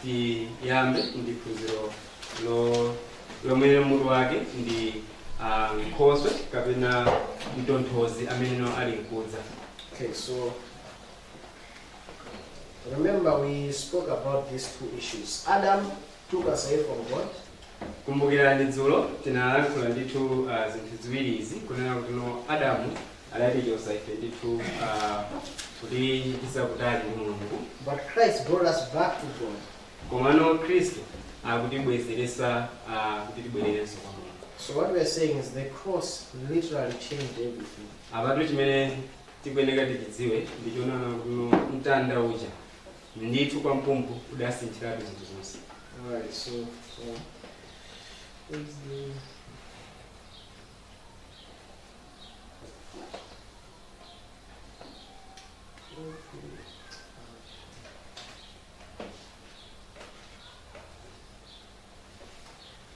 tiyambe ndi phunziro lomwe mutu wake ndi Nkhoswe kapena mtonthozi amene ali nkudza. Okay, so remember we spoke about these two issues. Adam took us away from God. Kumbukirani dzulo tinalankhula ndithu zinthu ziwiri izi kunena kuti Adamu adatichotsa ife ndithu kuti tisakutali ndi Mulungu. But Christ brought us back to God. Komano Kristu akutibwezeretsa kuti tibwererenso kwa Mulungu. So what we are saying is the cross literally changed everything. Abatu chimene tikuyeneka tichidziwe ndichonana kuti mtanda uja ndithu kwa mpumpu udasinthiratu zinthu zonse. Alright, so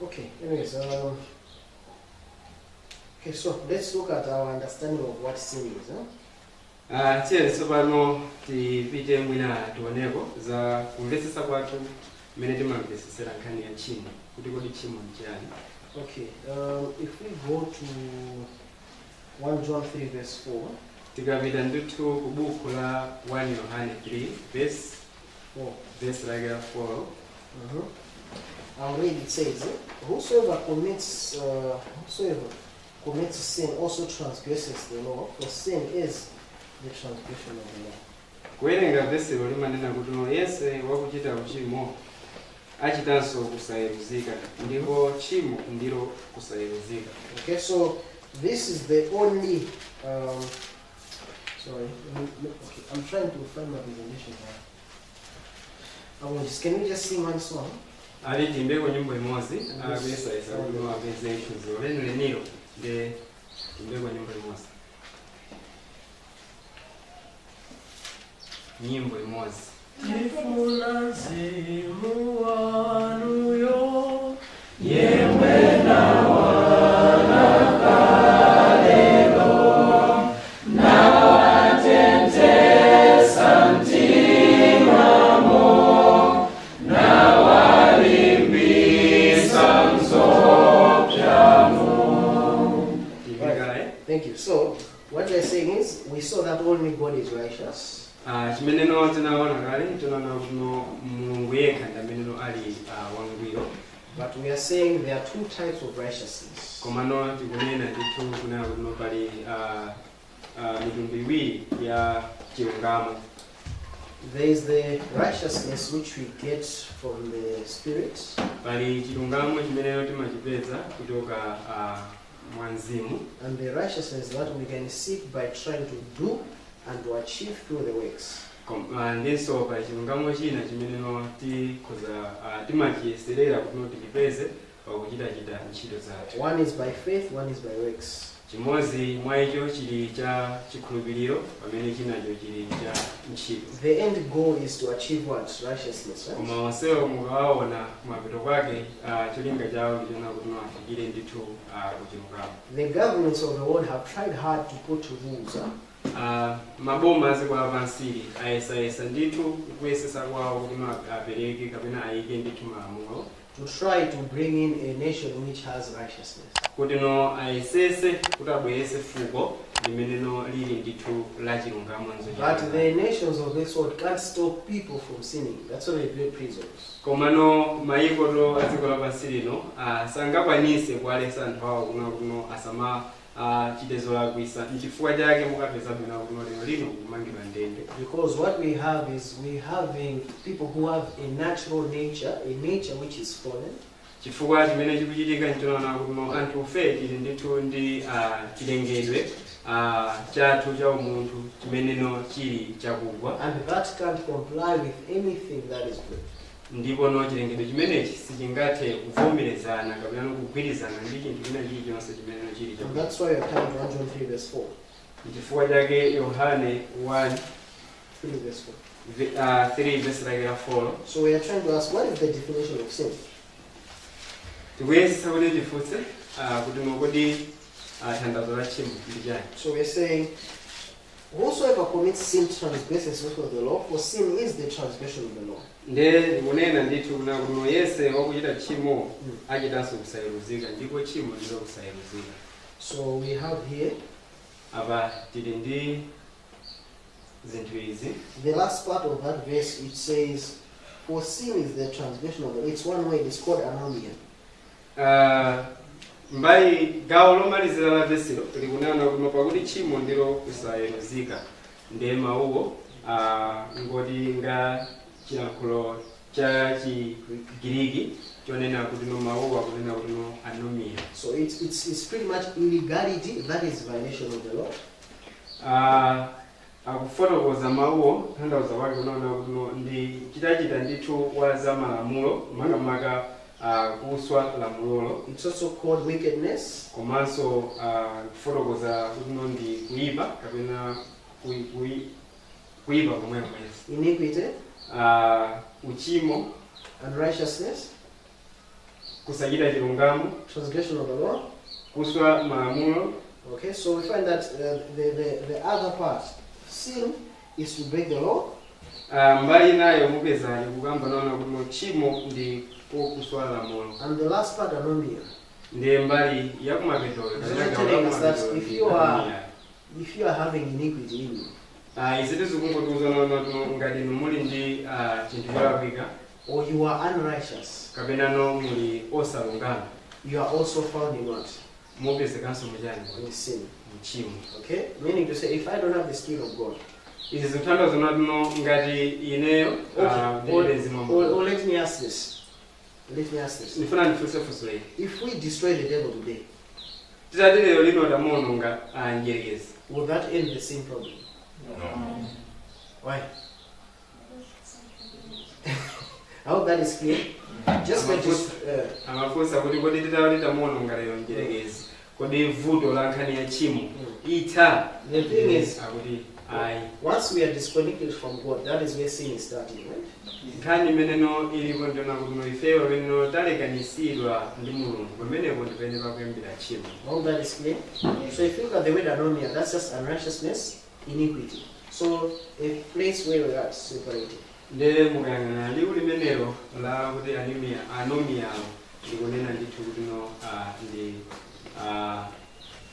okay, anyways, okay, so let's look at our understanding of what sin is. Tiye tsopano tipite mwina tioneko za kumvetsetsa kwathu mmene timamvetsetsera nkhani ya tchimo kuti kodi tchimo ndi chiyani. Okay, if we go to 1 John 3 verse 4. Tikapita ndithu ku buku la 1 Yohane 3 verse 4. Verse like 4. I'll read. It says, whosoever commits sin also transgresses the law, for sin is the transgression of the law. Kuwerenga verse limanena kuti yense wakuchita uchimo achitanso kusayeruzika, ndipo tchimo ndilo kusayeruzika. Okay, so this is the only sorry, okay, I'm trying to find my presentation here. Can we just sing one song? Ali timbeko nyimbo imodzi abesa isakuno abeze ichuzo lenilo de timbeko nyimbo imodzi. Nyimbo imodzi. Tifuna mzimu wanu yo yewe na wana kalelo na watentesa mtima mo na walimbisa mzopya mo. Thank you. So what we're saying is we saw that only God is righteous. Chimeneno tinaona kale tunaona kuno Mulungu yekha ndameneno ali wangwiro. But we are saying there are two types of righteousness. Komano tikunena ndithu kuna kuno pali mitundu iwiri ya chilungamo. There is the righteousness which we get from the Spirit. Pali chilungamo chimeneno timachipeza kutoka mwa Mzimu. And the righteousness that we can seek by trying to do and to achieve through the works. Ndiso pali chilungamo china chimeneno timachiyeserera kuti tikipeze pakuchitachita ntchito zathu. One is by faith, one is by works. Chimodzi mwa icho chili cha chikhulupiriro pamene chinacho chili cha ntchito. The end goal is to achieve what? Righteousness, right? Koma onsewo mukawaona kumapeto kwake cholinga chawo ndichona kuti afikire ndithu kuchilungamo. The governments of the world have tried hard to put rules. Maboma aziko apansiri ayesayesa ndithu kuyesesa kwawo kuti apereke kapena ayike ndithu malamulo to try to bring in a nation which has righteousness. Kuti no ayesese kuti abwerese fuko limeneno lili ndithu la chilungamo nzo. But the nations of this world can't stop people from sinning. That's why they build prisons. Komano mayiko to aziko lapansiri no sangakwanise kuwalesa anthu awo kuno asama chitezo lakwisa nchifukwa chake mukapeza bwino kuno lino kumangidwa ndende. Because what we have is we having people who have a natural nature, a nature which is fallen. Chifukwa chimene chikuchitika nchonana kuno anthu fe tili ndithu ndi chilengedwe chathu cha umunthu chimeneno chili chakugwa. And that can't comply with anything that is good. Ndipo no chilengedwe chimenechi sichingathe kuvomerezana kapena kugwirizana ndi chinthu china chilichonse chimeneno chili chakugwa. And that's why we are coming to 1 John 3 verse 4. Chifukwa chake Yohane 1 3 verse 3 verse 4. So we are trying to ask, what is the definition of sin? Tikuyesesa kuti tifutse kuti mokodi thandazo la tchimo ndi chani. So we are saying Whosoever commits sin transgresses also the law, for sin is the transgression of the law. Nde kunena ndithu kuno yese wakuchita tchimo achitanso kusayeruzika ndipo tchimo ndilo kusayeruzika. So we have here apa tili ndi zinthu izi. the last part of that verse. It says, for sin is the transgression of the law. It's one way, it's called anomia. Mbali gawo lomalizira la vesilo likunena kuno pakuti tchimo ndilo kusayeruzika. Ndiye mawuwo ngoti nga chilankhulo cha Chigiriki chonena kuti no mawuwo akunena kuti no anomia. So it's pretty much illegality, that is violation of the law. Akufotokoza mawuwo tanthauzo wake kunaona kuti no ndi chitachita ndithu wa za malamulo makamaka kuswa lamulolo. It's also called wickedness. Komanso kufotokoza kuti no ndi kuipa kapena kuipa komwe kwezi. Iniquity. Uchimo. Unrighteousness. Kusachita chilungamo. Transgression of the law. Kuswa malamulo. Okay, so we find that the other part, sin, is to break the law. Mbali nayo mupeza kukamba naona kuti no tchimo ndi kuswa lamulo. And the last part, anomia. Ndiye mbali yakumapetolo. Telling us that if you are having iniquity in you, iziti zikungotiuza naona ngati muli ndi chinthu cholakwika, or you are unrighteous, kapena no muli osalungama, you are also found in what? mupezekanso muchani In sin. mchimo. Okay? Meaning to say, if I don't have the Spirit of God, izi zikuthandiza naduno ngati ineyo or let me ask this. Let me ask this. ndifuna ndifunsefunso iyi. If we destroy the devil today, titati lero lino tamuononga njerekezi, will that end the sin problem? No. Why? I hope that is clear. Just going to amafunsa kuti kodi titati tamuononga lero njerekezi kodi vuto la nkhani ya tchimo itha. The thing is, akuti ayi. once we are disconnected from God, that is where sin is starting, right? Nkhani imeneyo ilipo ndiona kuti no ifeyo pamene talekanisidwa ndi Mulungu pamenepo ndipene pakuyambira tchimo. I hope that is clear. So if you look at the word anomia, that's just unrighteousness, iniquity. So a place where we are separated. Nde mukayang'ana liwu limenelo la kuti anomiyawo ndikunena ndithu kuti no ndi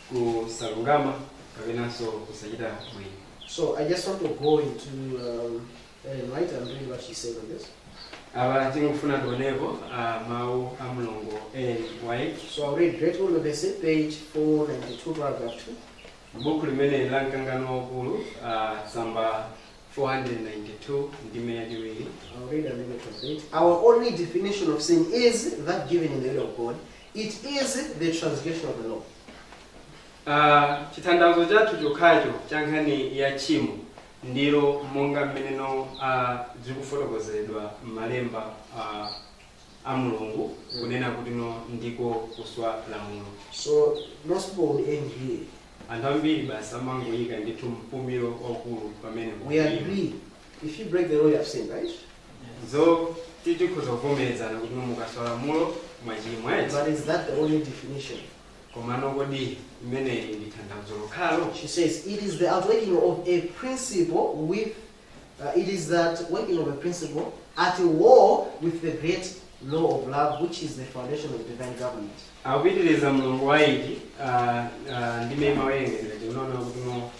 kusalungama kapenanso kusachita bwino. So I just want to go into Ellen White and read what she said on this. Aba tingufuna tuonepo mawu a Mulungu Ellen White. So I'll read Grateful Legacy, page 492, paragraph 2. Buku limene la mkangano waukulu samba 492 ndime yachiwiri. I'll read and then translate. Our only definition of sin is that given in the will of God. It is the transgression of the law. Chithandazo chathu chokhacho cha nkhani ya tchimo ndilo monga mmeneno zikufotokozedwa m'malemba a Mulungu kunena kuti no ndiko kuswa lamulo. So most people will end here. Anthu ambiri basi amangoyika ndithu mpumiro waukulu pamene We agree. If you break the law, you have sinned, right? zo tikhoza kuvomerezana kuti mukaswa lamulo mwachimwa. But is that the only definition? Komano kodi imeneyi ndi thandazo lokhalo. She says it is the outworking of a principle with it is that working of a principle at war with the great law of love, which is the foundation of divine government. Akupitiriza Mulungu waiti ndime mawengedwe tikunaona kuti no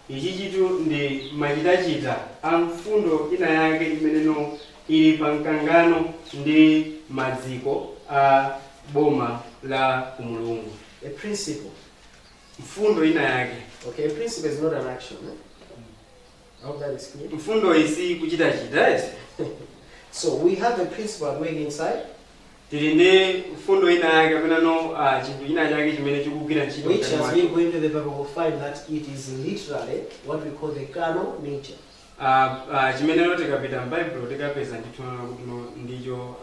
ichi chitu ndi machitachita a mfundo ina yake imeneno ili pa mkangano ndi maziko a boma la umulungu. A principle. Mfundo ina yake. Okay, a principle is not an action. I hope that is clear. Mfundo isi kuchita chita. So we have a principle at work inside. Tili ndi mfundo ina yake kapena no chinthu ina chake chimene chikugwira ntchito. Which as we go into the Bible will find that it is literally what we call the carnal nature. Chimene tikapita m'Bible tikapeza ndithu kuti no ndicho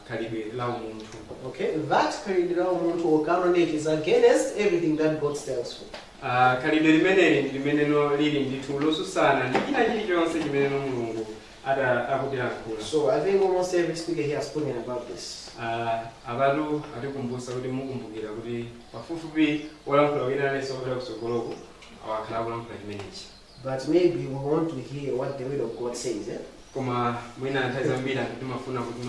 khalidwe la umunthu. Okay, that khalidwe la umunthu or carnal nature is against everything that God stands for. Khalidwe limeneli ndi limene no lili ndithu losusana ndi china chilichonse chimene no Mulungu akutilankhula. So I think almost every speaker here has spoken about this. Abantu atikumbusa kuti mukumbukira kuti pafupifupi olankhula wina aliyense wopita kusogoloko awakhala kulankhula chimenechi. but maybe we want to hear what the word of God says. Eh? koma mwina nthawi zambiri anthu timafuna kuti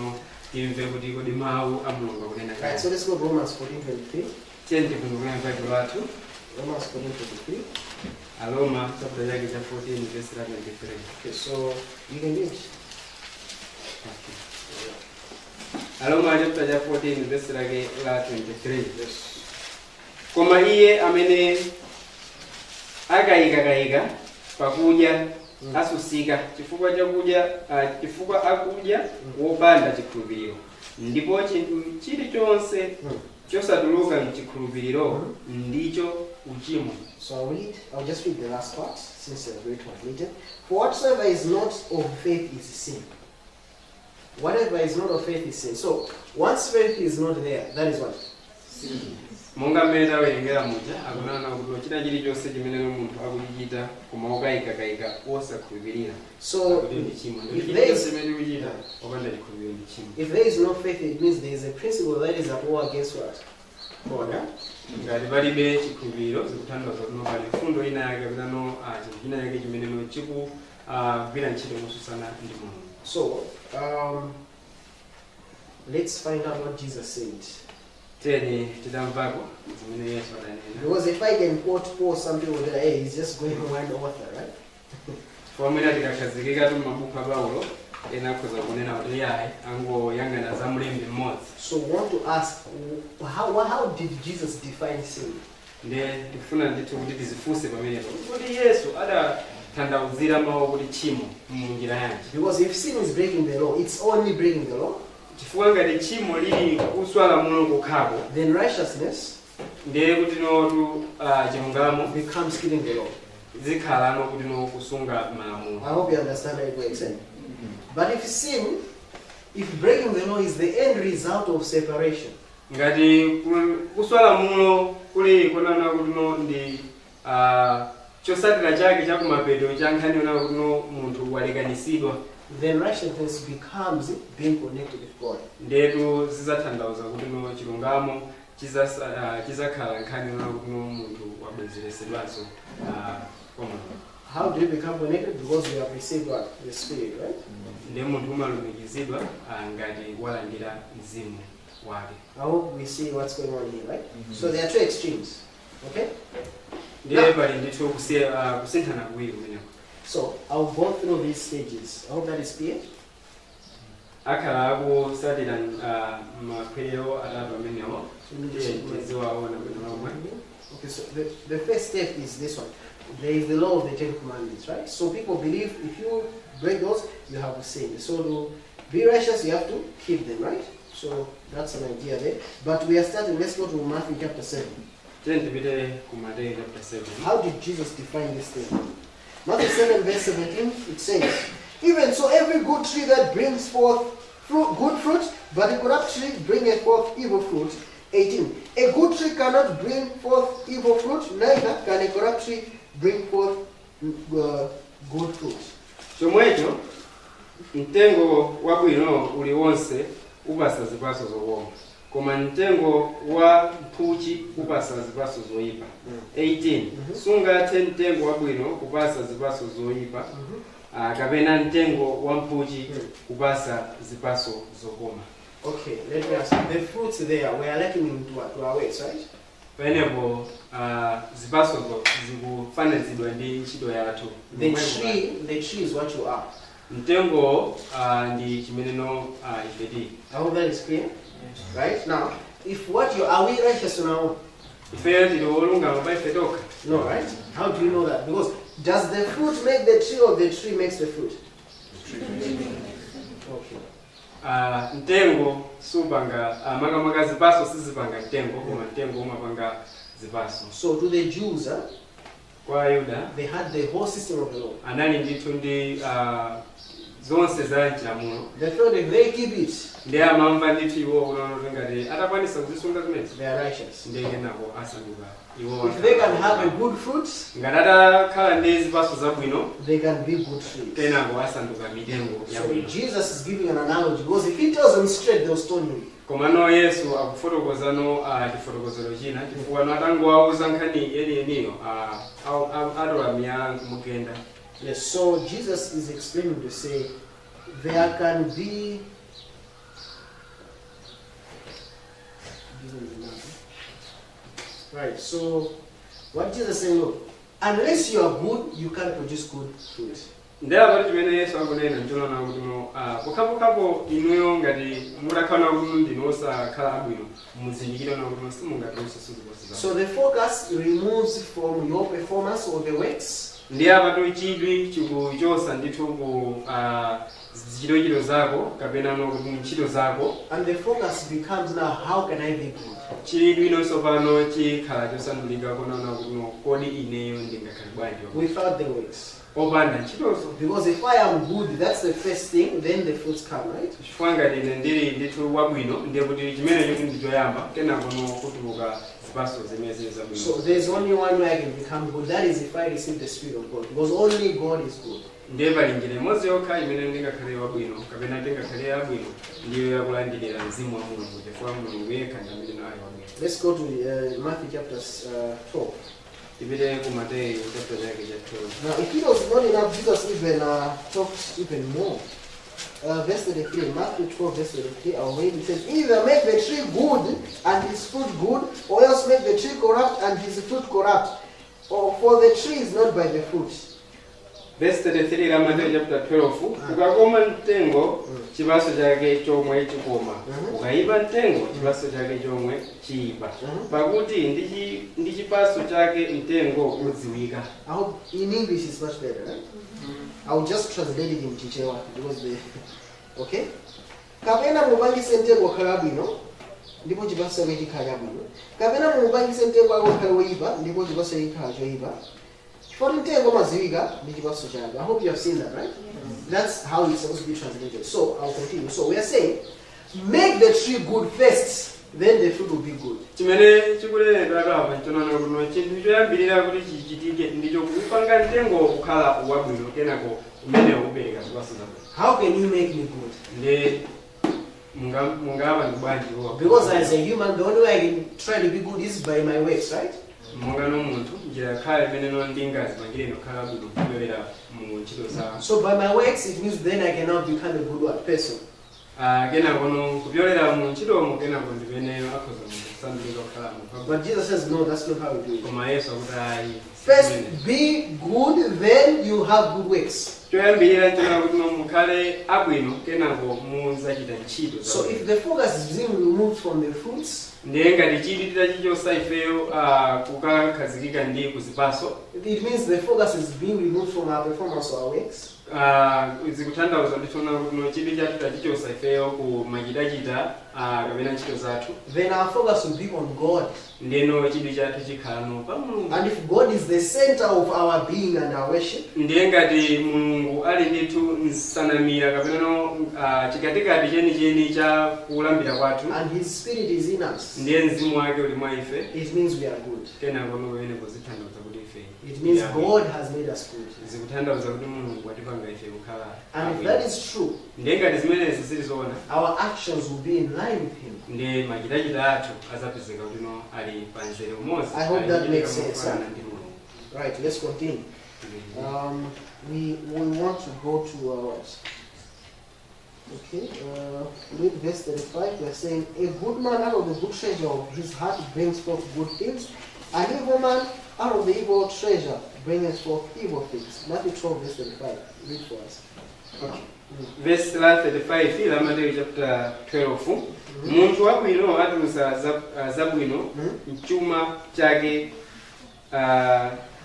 timve kuti kodi mawu a Mulungu akunena Right, kani. so let's go to Romans 14:23. Tiyeni tifunguke baibulo lathu Romans 14:23. Aroma chapter yake cha 14 verse la 23. Okay, so you can read. Aroma chapter cha 14 verse lake la 23. Koma iye amene akayika pakudya asusika chifukwa akudya wopanda chikhulupiriro, ndipo chinthu chilichonse chosatuluka mchikhulupiriro ndicho uchimo. So I'll just read the last part since it's very translated. For whatsoever is not of faith is sin. Whatever is not of faith is sin. So once faith is not there, that is what? Sin. Monga mmene tawerengera muja akunena kuti china chilichonse chimene munthu akuchichita koma okayika osakhulupirira. So if there is no faith, it means there is a principle that is at war against what? God. Ngati palibe chikhulupiriro zikutanthauza kuti pali mfundo ina yake kapena chinthu china chake chimene chikugwira ntchito mosusana ndi Mulungu. So let's find out what Jesus said. Tiyeni titamvako zimene Yesu adanena. Because if I can quote Paul, some people will be like, hey, he's just going one author, right? Pamene tikakhazikika tu mabuku a Paulo ena akhoza kunena kuti yayi angoyang'ana za mlembi mmodzi. So we want to ask, how did Jesus define sin? Ndiye tikufuna ndithu kuti tizifunse pamenepo kuti Yesu adatanthauzira mawu kuti tchimo munjira yanji. Because if sin is breaking the law, it's only breaking the law. Chifukwa ngati tchimo lili kuswala Mulungu khako, then righteousness ndiye kuti notu chilungamo becomes keeping the law. zikhala no kuti no kusunga malamulo. I hope you understand how it works. Eh? But if breaking the law is the end result of separation, ngati kuswala mulo kuli konana kuti no ndi chosatira chake cha kumapeto cha nkhani yona kuti no munthu walekanisidwa, then righteousness becomes being connected with God. Ndetu zizatanthauza kuti no chilungamo chizakhala nkhani yona kuti no munthu wabwezeresedwanso kwa Mulungu. How do you become connected? Because we have received what? The Spirit, right? Ndiye munthu umalumikizidwa ngati walandira mzimu wake. I hope we see what's going on here, right? So there are two extremes, okay? Ndiye pali ndithu kusinthana kuwiri kumeneko. So I'll go through these stages. I hope that is clear. Akhala akusatira maphero atatu amenewo. Okay, so the first step is this one. There is the law of the 10 commandments, right? So people believe if you break those, you have to sin. So to be righteous, you have to keep them, right? So that's an idea there. But we are starting, let's go to Matthew chapter 7. How did Jesus define this thing? Matthew 7 verse 17, it says, even so every good tree that brings forth good fruit, but a corrupt tree bringeth forth evil fruit. 18. A good tree cannot bring forth evil fruit, neither can a corrupt tree bring forth good fruit. Chomwecho mtengo wabwino uliwonse upasa zipatso zokoma, koma mtengo wa mphuchi upasa zipatso zoyipa. 18. Sungathe mtengo wabwino kupasa zipatso zoyipa, kapena mtengo wa mphuchi kupasa zipatso zokoma. Okay, let me ask you. The fruits there, we are looking into our ways, right? Penepo zipatso zikufanizidwa ndi ntchito yathu. The tree is what you are. Mtengo ndi chimeneno ifeti. I hope that is clear. Yes. Right? Now, if what you are we righteous on our own? Ife tilolunga by fetoka. No, right? How do you know that? Because does the fruit make the tree or the tree makes the fruit? The tree. Okay. Mtengo supanga makamaka zipatso sizipanga mtengo koma mtengo umapanga zipatso. So to the Jews, kwa Yuda, they had the whole system of the law. Anali ndithu ndi zonse za chilamulo they feel if they keep it, ndi amamva ndithu iwo unaona ngati atakwanisa kuzisunga zimene they are righteous. ndi kenako asanduka iwo If they can have a good fruit, ngati atakhala ndi zipatso zabwino they can be good trees. kenako asanduka mitengo So yabwino. Jesus is giving an analogy because if he tells them straight, they'll stone him. komano yesu akufotokozano chifotokozero china chifukwa atangowauza nkhani yeniyeniyo atolamya mugenda. Yes, so Jesus is explaining to say there can be right. So what Jesus is saying, look, unless you are good, you can't produce good fruit. ndeyapati chimene yesu akunena nchonaona kuti pokhapokhapo inuyo ngati mutakhala kuti ndinosakhala abwino muzindikire na kuti simungatulutse zinthu. So the focus removes from your performance or the works. ndiyapatu chidwi chikuchosa ndithu ku zichitochito zako kapena kuti ntchito zako, And the focus becomes now, how can I be good? chidwi nonso pano chikhala chosandulika kunaona kuti kodi ineyo ndingakhale bwanji Without the works. opanda ntchitozo. Because if I am good, that's the first thing, then the fruits come, right? chifukwa ngati ine ndili ndithu wabwino ndiye kuti chimenecho kuti ndichoyamba kenakono kutuluka zipatso zimene zabwino. So there's only one way I can become good. That is if I receive the Spirit of God. Because only God is good. ndiye pali njira imodzi yokha imene ndingakhale wabwino kapena ndingakhale yabwino ndiyo yakulandirira mzimu wa mulungu chifukwa mulungu yekha ndi amene ali wabwino. Let's go to Matthew chapter 12. tipite ku Mateyu chapter chake cha 12. Now, if it was not enough, Jesus even talks even more. Verse 33, Matthew 12, verse 33, I'll read. It says, either make the tree good and his fruit good, or else make the tree corrupt and his fruit corrupt. Or for the tree is not by the fruit. Verse 33 la Mateyu chapter 12, ukakoma mtengo chipatso chake chomwe chikoma, ukaipa mtengo chipatso chake chomwe chiyipa, pakuti ndi chipatso chake mtengo udziwika. I hope in English it's much better, right? I'll just translate it in Chichewa because the okay. Kapena mupangise mtengo khala bwino ndipo chipatso chake chikhala bwino. Kapena mupangise mtengo wako khala woyipa ndipo chipatso chake chikhala choyipa. For mtengo maziwika ndi chipatso chake. I hope you have seen that, right? That's how it's supposed to be translated. So I'll continue. So we are saying, make the tree good first, then the fruit will be good. chimene chikulenedwa apa nchonaona kuti chinthu choyambirira kuti chichitike ndicho kupanga mtengo kukhala wabwino kenako umene ukubereka zipatso zabwino. How can you make me good? ndi mungaba ndi bwanji wo? Because as a human, the only way I can try to be good is by my works, right? mungano munthu njira khale imene ndingazimangire nokhala bwino kupyolera mu ntchito zawo. So by my works, it means then I can now become a good what? Person. Kenako kupyolera mu ntchitomo kenako ndimene akhoza kusandulika kukhala mu. But Jesus says, no, that's not how we do it. Koma Yesu akuti ayi. First, be good, then you have good works. choyambirira nchona kuti mukhale abwino kenako muzachita ntchito. So if the focus is being removed from the fruits, ndiye ngati chili titachichosa ifeyo kukakhazikika ndi kuzipatso, it means the focus is being removed from our performance or our works. zikutanthauza nditona kuti chili chatu tachichosa ifeyo ku machitachita kapena ntchito zathu, Then our focus will be on God. ndeno chili chathu chikhalano pa Mulungu. And if God is the center of our being and our worship, ndiye ngati Mulungu ali ndithu nsanamira kapenano chikatikati chenicheni cha kulambira kwathu, and His Spirit is in us, ndiye mzimu wake uli mwa ife, it means we are good. kenako nukuyeneko zithandiza kuti ife It means God has made us good. zikutanthauza kuti Mulungu watipanga ife kukhala. And if that is true, ndiye ngati zimenezi zilizoona, our actions will be in line with Him. ndiye machitachita athu azapezeka kuti ali pa nzere umodzi. I hope that makes sense, Kufanana ndi Mulungu. Right, let's continue. We want to go to what? Okay, read verse 35. We are saying, a good man out of the good treasure of his heart brings forth good things. An evil man out of the evil treasure brings forth evil things. Matthew 12, verse 35. Read for us. Okay. Verse 35 ila Mateyu chapter 12. Munthu wabwino atulusa zabwino mchuma chake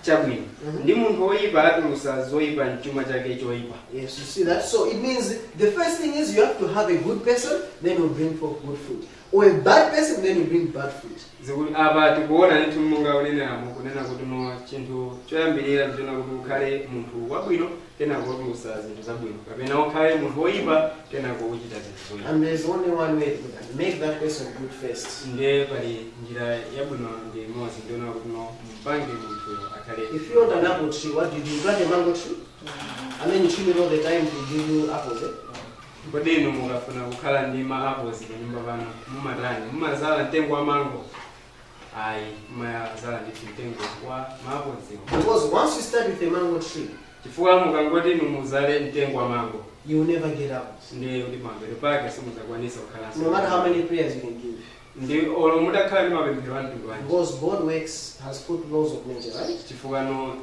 chabwino. Ndi munthu woyipa atulusa zoyipa mchuma chake choyipa. Yes, you see that? So it means the first thing is you have to have a good person, then you'll bring forth good fruit. or a bad person, then you bring bad fruit. zikuti apa tikuona ndithu monga uneneramo kunena kuti no chinthu choyambirira ndichona kuti ukhale munthu wabwino kenako usa zinthu zabwino kapena ukhale munthu woyipa kenako uchita zinthu zoyipa. And there's only one way to do that. Make that person good first. ndiye pali njira yabwino ndi imodzi ndiona kuti no mpange munthu akhale. If you want an apple tree, what do you do? You plant a mango tree? And then you trim it all the time to give you apples, eh? kodi inu mukafuna kukhala ndi ma apples panyumba pano mumatani mumazala mtengo wa mango ayi mumazala ndithu mtengo wa ma apples. Because once you start with a mango tree, chifukwa mukangoti inu muzale mtengo wa mango you will never get apples. ndiye kuti pambere pake simuzakwanisa kukhalanso. No matter how many prayers you can give. ndi olo mudakhala ndi mapemphero a mtundu wanji. Because God works, has put laws of nature, right? chifukwa no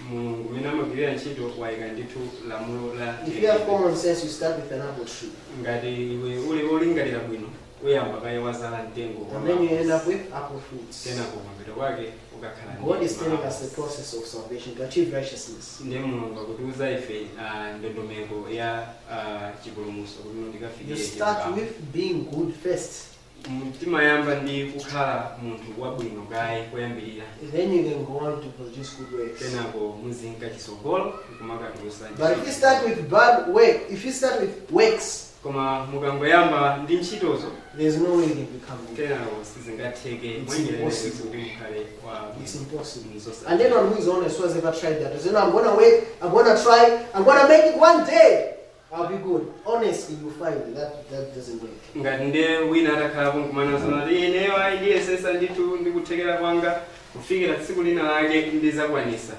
mulungu mene amagwirira ntchito wayika ndithu lamulo la. If you have common sense, you start with an apple tree. ngati iwe uli olingalira bwino uyamba kaye wazala mtengo And then you end up with apple fruits. kenako pambere kwake ukakhala ndi God is ma telling us apples. the process of salvation to achieve righteousness. ndiye mulungu akutiuza ife ndondomeko ya chipulumutso kuti You ndikafikire start with being good first. timayamba ndi kukhala munthu wabwino kaye koyambirira Then you can go on to produce good works. kenako muzinka chisogolo kumakatusa. But if you start with bad work, if you start with works, koma mukangoyamba ndi ntchitozo there's no way you can become good. kenako sizingatheke It's mwenyerenezo impossible. kuti mukhale wa It's impossible. mzosa. And anyone who is honest, who has ever tried that, says, I'm gonna wait, I'm gonna try, I'm gonna make it one day. I'll be good. Honestly, you find that doesn't work. ngati ndiye wina atakhalapo nkumanasona ti ineyo ayi ndiyesesa ndithu ndikuthekera kwanga kufikira tsiku lina lake ndizakwanisa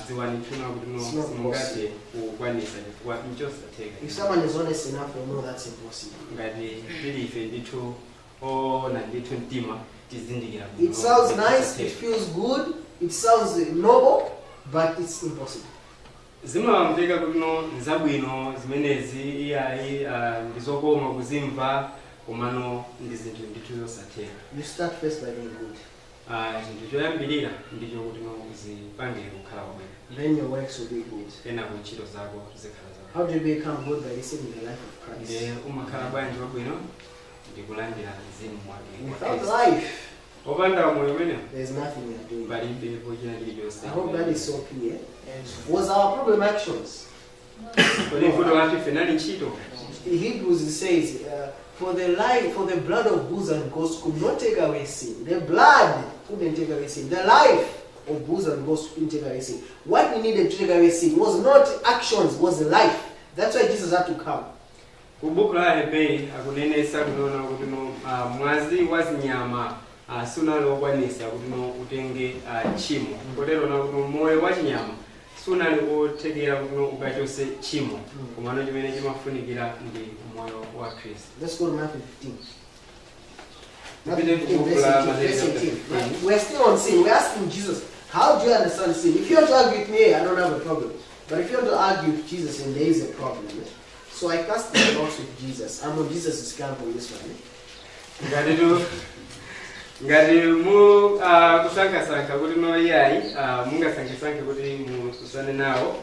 dziwani ntchuna kuti no simungathe kukwanisa chifukwa nchosatheka. If someone is honest enough, they'll know that's impossible. ngati tili ife ndithu ona ndithu mtima tizindikira It sounds nice, it feels good, it sounds noble, but it's impossible. zimamveka kuti no nzabwino zimenezi iyayi ndizokoma kuzimva komano ndi zinthu ndithu zosatheka. You start first by being good. chinthu choyambirira ndicho kuti no uzipangire kukhala wabwino Then your works will be good. kenako ntchito zako zikhala zako. How do you become good? By receiving the life of Christ. ndiye umakhala bwanji wabwino ndikulandira mzimu wake. Without life, opanda moyo umenewo there's nothing we are doing. palibe pochina chilichonse. I hope that is so clear. Was our problem actions? kodi mfundo wathu ife nali ntchito. In Hebrews it says, for the blood of bulls and goats could not take away sin. The blood couldn't take away sin. The life of bulls and goats couldn't take away sin. What we needed to take away sin was not actions, was life. That's why Jesus had to come. ku buku la Hebreyi akunenesa kunena kuti no mwazi wa zinyama sunali wokwanisa kuti no utenge tchimo. kotero na kuti moyo wa chinyama sunali othekera kuti no ukachose tchimo komano chimene chimafunikira ndi moyo wa Khristu. Let's go to Matthew 15. Matthew 15, verse 18. We're still on sin. We're asking Jesus, how do you understand sin? If you want to argue with me, I don't have a problem. But if you want to argue with Jesus, then there is a problem. So I cast the box with Jesus. I'm on Jesus' camp on this one. ngati mu kusankasanka kuti no iyayi mungasankesanke kuti mususane nawo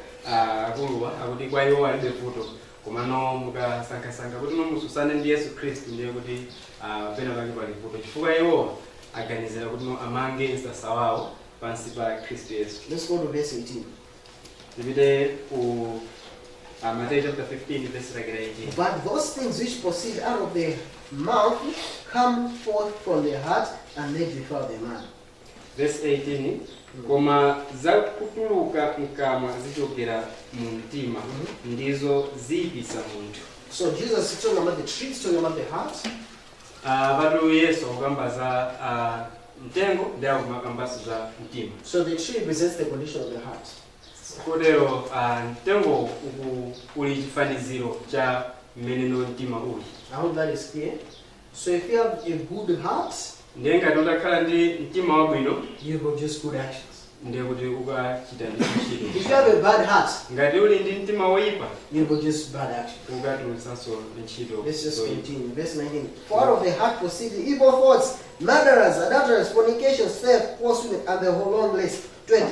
akuluwa akuti kwa iwo alibe vuto komano mukasankasanka kuti no mususane ndi Yesu Khristu ndiye kuti pena pake pali vuto chifukwa iwo aganizira kuti no amange msasa wawo pansi pa Khristu Yesu. Let's go to verse 18. Tipite ku Matthew chapter 15 verse 18. But those things which proceed out of the mouth come forth from the heart, and they defile the man. Verse 18. Koma zakutuluka mkamwa zichokera mu mtima ndizo ziyipitsa munthu. So Jesus is talking about the tree, he's talking about the heart. Patu Yesu akukamba za mtengo ndi akumakamba za mtima. So the tree represents the condition of the heart. Kotero mtengo uli chifaniziro cha mmene mtima uli. I hope that is clear. So if you have a good heart, ndiye ngati utakhala ndi mtima wabwino you produce good actions. ndiye kuti ukachita ndi ntchito. If you have a bad heart, ngati uli ndi mtima woyipa you produce bad actions. ukatulutsanso ntchito. Let's just continue. Verse 19. For out of the heart proceed evil thoughts, murderers, adulterers, fornications, theft, falsehood, and the whole long list. 20.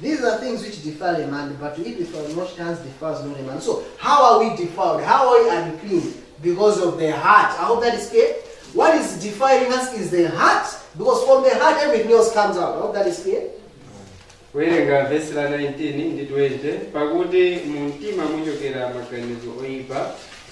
These are things which defile a man, but to eat with not hands defiles not a man. So, how are we defiled? How are we unclean? because of the heart. I hope that is clear. What is defining us is the heart, because from the heart everything else comes out. I hope that is clear. Werenga verse la 19 ndi 20 pakuti mu mtima muchokera maganizo oyipa,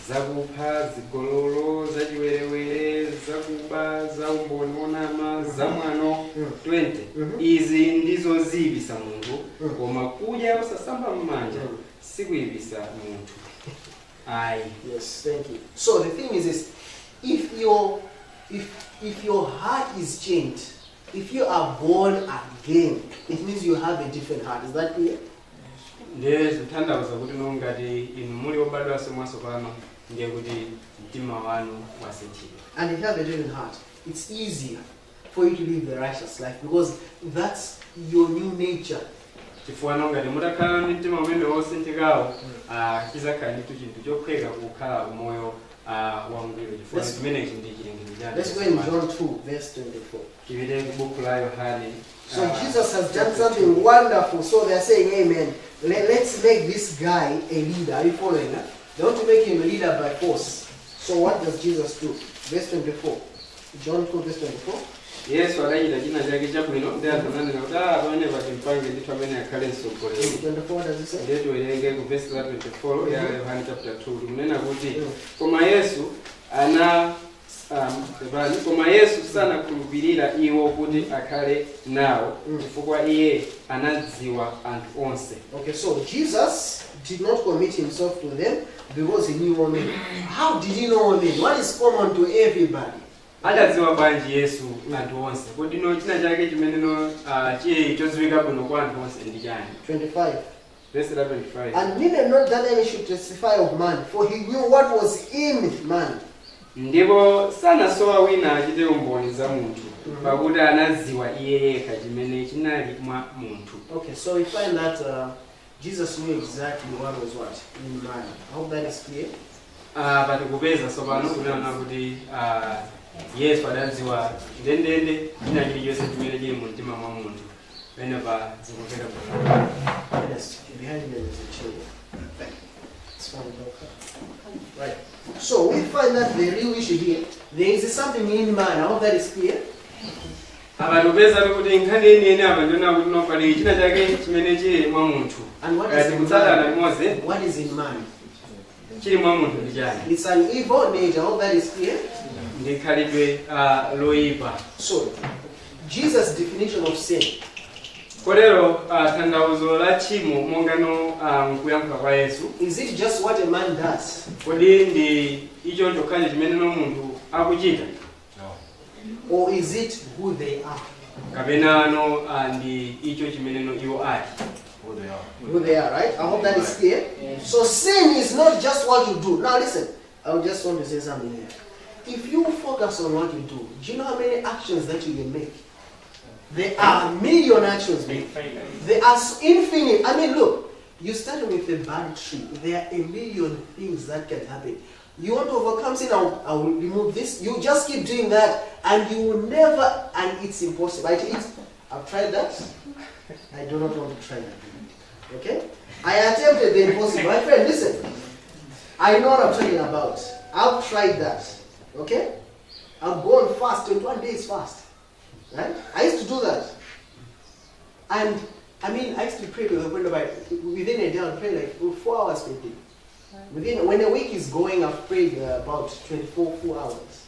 zakupha, zigololo, zachiwerewere, zakuba, zaumboni onama, zamwano. 20 izi ndizo ziyipisa munthu, koma kudya osasamba m'manja sikuyipisa munthu. Aye. Yes, thank you. So the thing is this, if your heart is changed, if you are born again, it means you have a different heart. Is that clear? Ndiye zithandauza kuti ngati inu muli obadwa mwatsopano ndiye kuti mtima wanu wasinthidwa. And if you have a different heart, it's easier for you to live the righteous life because that's your new nature. Chifukwa ngati mutakhala ndi mtima umene wosinthikawo, chizakhala ndi chinthu chokhweka kukhala umoyo wangwiro. Chifukwa chimenechi ndi chilengedwe chake. Let's go in John 2, verse 24. Chipite ku buku la Yohane. So Jesus has done something wonderful. So they are saying, amen. Let's make this guy a leader. Are you following? They want to make him a leader by force. So what does Jesus do? Verse 24. John 2, verse 24. Yesu adachita china chake chabwino ndi ananena kuti pamene patimpange ndithu amene akhale mtsogoleri. 24, what does it say? Ndiye tiwerenge ku verse la 24 ya Yohane chapter 2 likunena kuti koma Yesu koma Yesu sanakhulupirira iwo kuti akhale nawo chifukwa iye anadziwa anthu onse. Okay, so Jesus did not commit himself to them because he knew all men. How did he know all men? What is common to everybody? Adadziwa bwanji Yesu anthu onse. Kodi china chake chimene chili chodziwika bwino kwa anthu onse ndi chani? 25. Verse 25. And needed not that any should testify of man, for he knew what was in man. Ndipo sanasowa wina achite umboni za munthu, pakuti anadziwa iye yekha chimene chinali mwa munthu. Okay, so we find that Jesus knew exactly what was what in man. I hope that is clear. Patikupeza tsopano kunena kuti Yesu adadziwa ndendende china chilichonse chimene chili mu mtima mwa munthu. Pene pa zikupeka bwino. Yes, behind me is a chair. It's fine, right. So we find that the real issue here, there is something in man. I hope that is clear. Abatupeza kuti nkhani yeniyeni apa ndiona kuti nopali china chake chimene chili mwa munthu. And what is in man? What is in man? Chili mwa munthu ndi chani? It's an evil nature. I hope that is clear. Ndi khalidwe loyipa. So, Jesus' definition of sin. Kotero tanthauzo la tchimo mongano nkuyankha kwa Yesu. Is it just what a man does? Kodi ndi icho chokhacho chimene munthu akuchita? Or is it who they are? Kapena ndi icho chimene iwo ali. Who they are, right? I hope that is clear. So sin is not just what you do. Now listen, I just want to say something here. If you focus on what you do you know how many actions that you can make? There are a million actions, man. There are infinite. I mean, look, you start with a bad tree. There are a million things that can happen. You want to overcome sin, I will remove this. You just keep doing that, and you will never, and it's impossible. I've tried that. I do not want to try that. Okay? I attempted the impossible. My friend, listen. I know what I'm talking about. I've tried that. Okay? I've gone fast, 21 days fast. Right? I used to do that. And I mean, I used to pray to the point of within a day, I'll pray like 4 hours per day. When a week is going, I've prayed about 4 hours.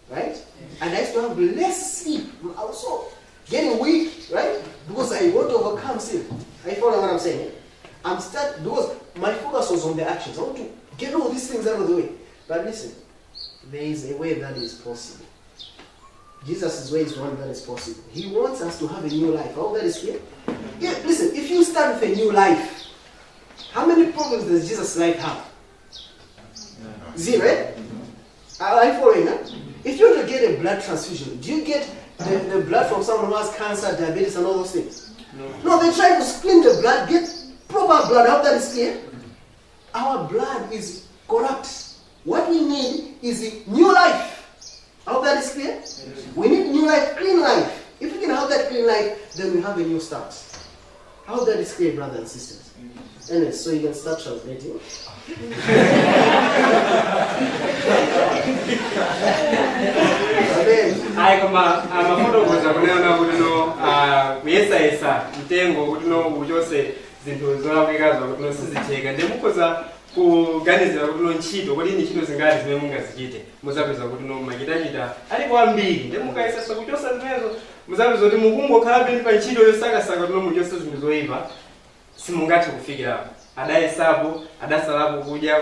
Right? And I used to have less sleep. I was so getting weak, right? Because I want to overcome sin. Are you following what I'm saying? Because my focus was on the actions. I want to get all these things out of the way. But listen, there is a way that is possible. Jesus' way is one that is possible. He wants us to have a new life. All that is clear? Yeah, listen, if you start with a new life, how many problems does Jesus' life have? 0. Are you following that? If you want to get a blood transfusion, do you get the blood from someone who has cancer, diabetes, and all those things? No, they try to clean the blood, get proper blood. I hope that is clear. Our blood is corrupt. What we need is a new life. I hope that is clear. We need new life, clean life. If we can have that clean life, then we have a new start. How that is clear, brothers and sisters. Anyway, so you can start translating. Ayi koma amafotokoza kunena kuti no kuyesayesa mtengo kuti no uchose zinthu zolakwikazo kuti no sizitheka ndimukhoza kuganizira kuti no ntchito kuti ndi ntchito zingati zimene mungazichite muzapeza kuti no machitachita alipo ambiri ndimukayesesa kuchosa zimenezo muzapeza kuti mukungokhalabe ndi pa ntchito yosakasaka kuti no muchose zinthu zoyipa simungathe kufikirapo. Adayesapo adasalapo kudya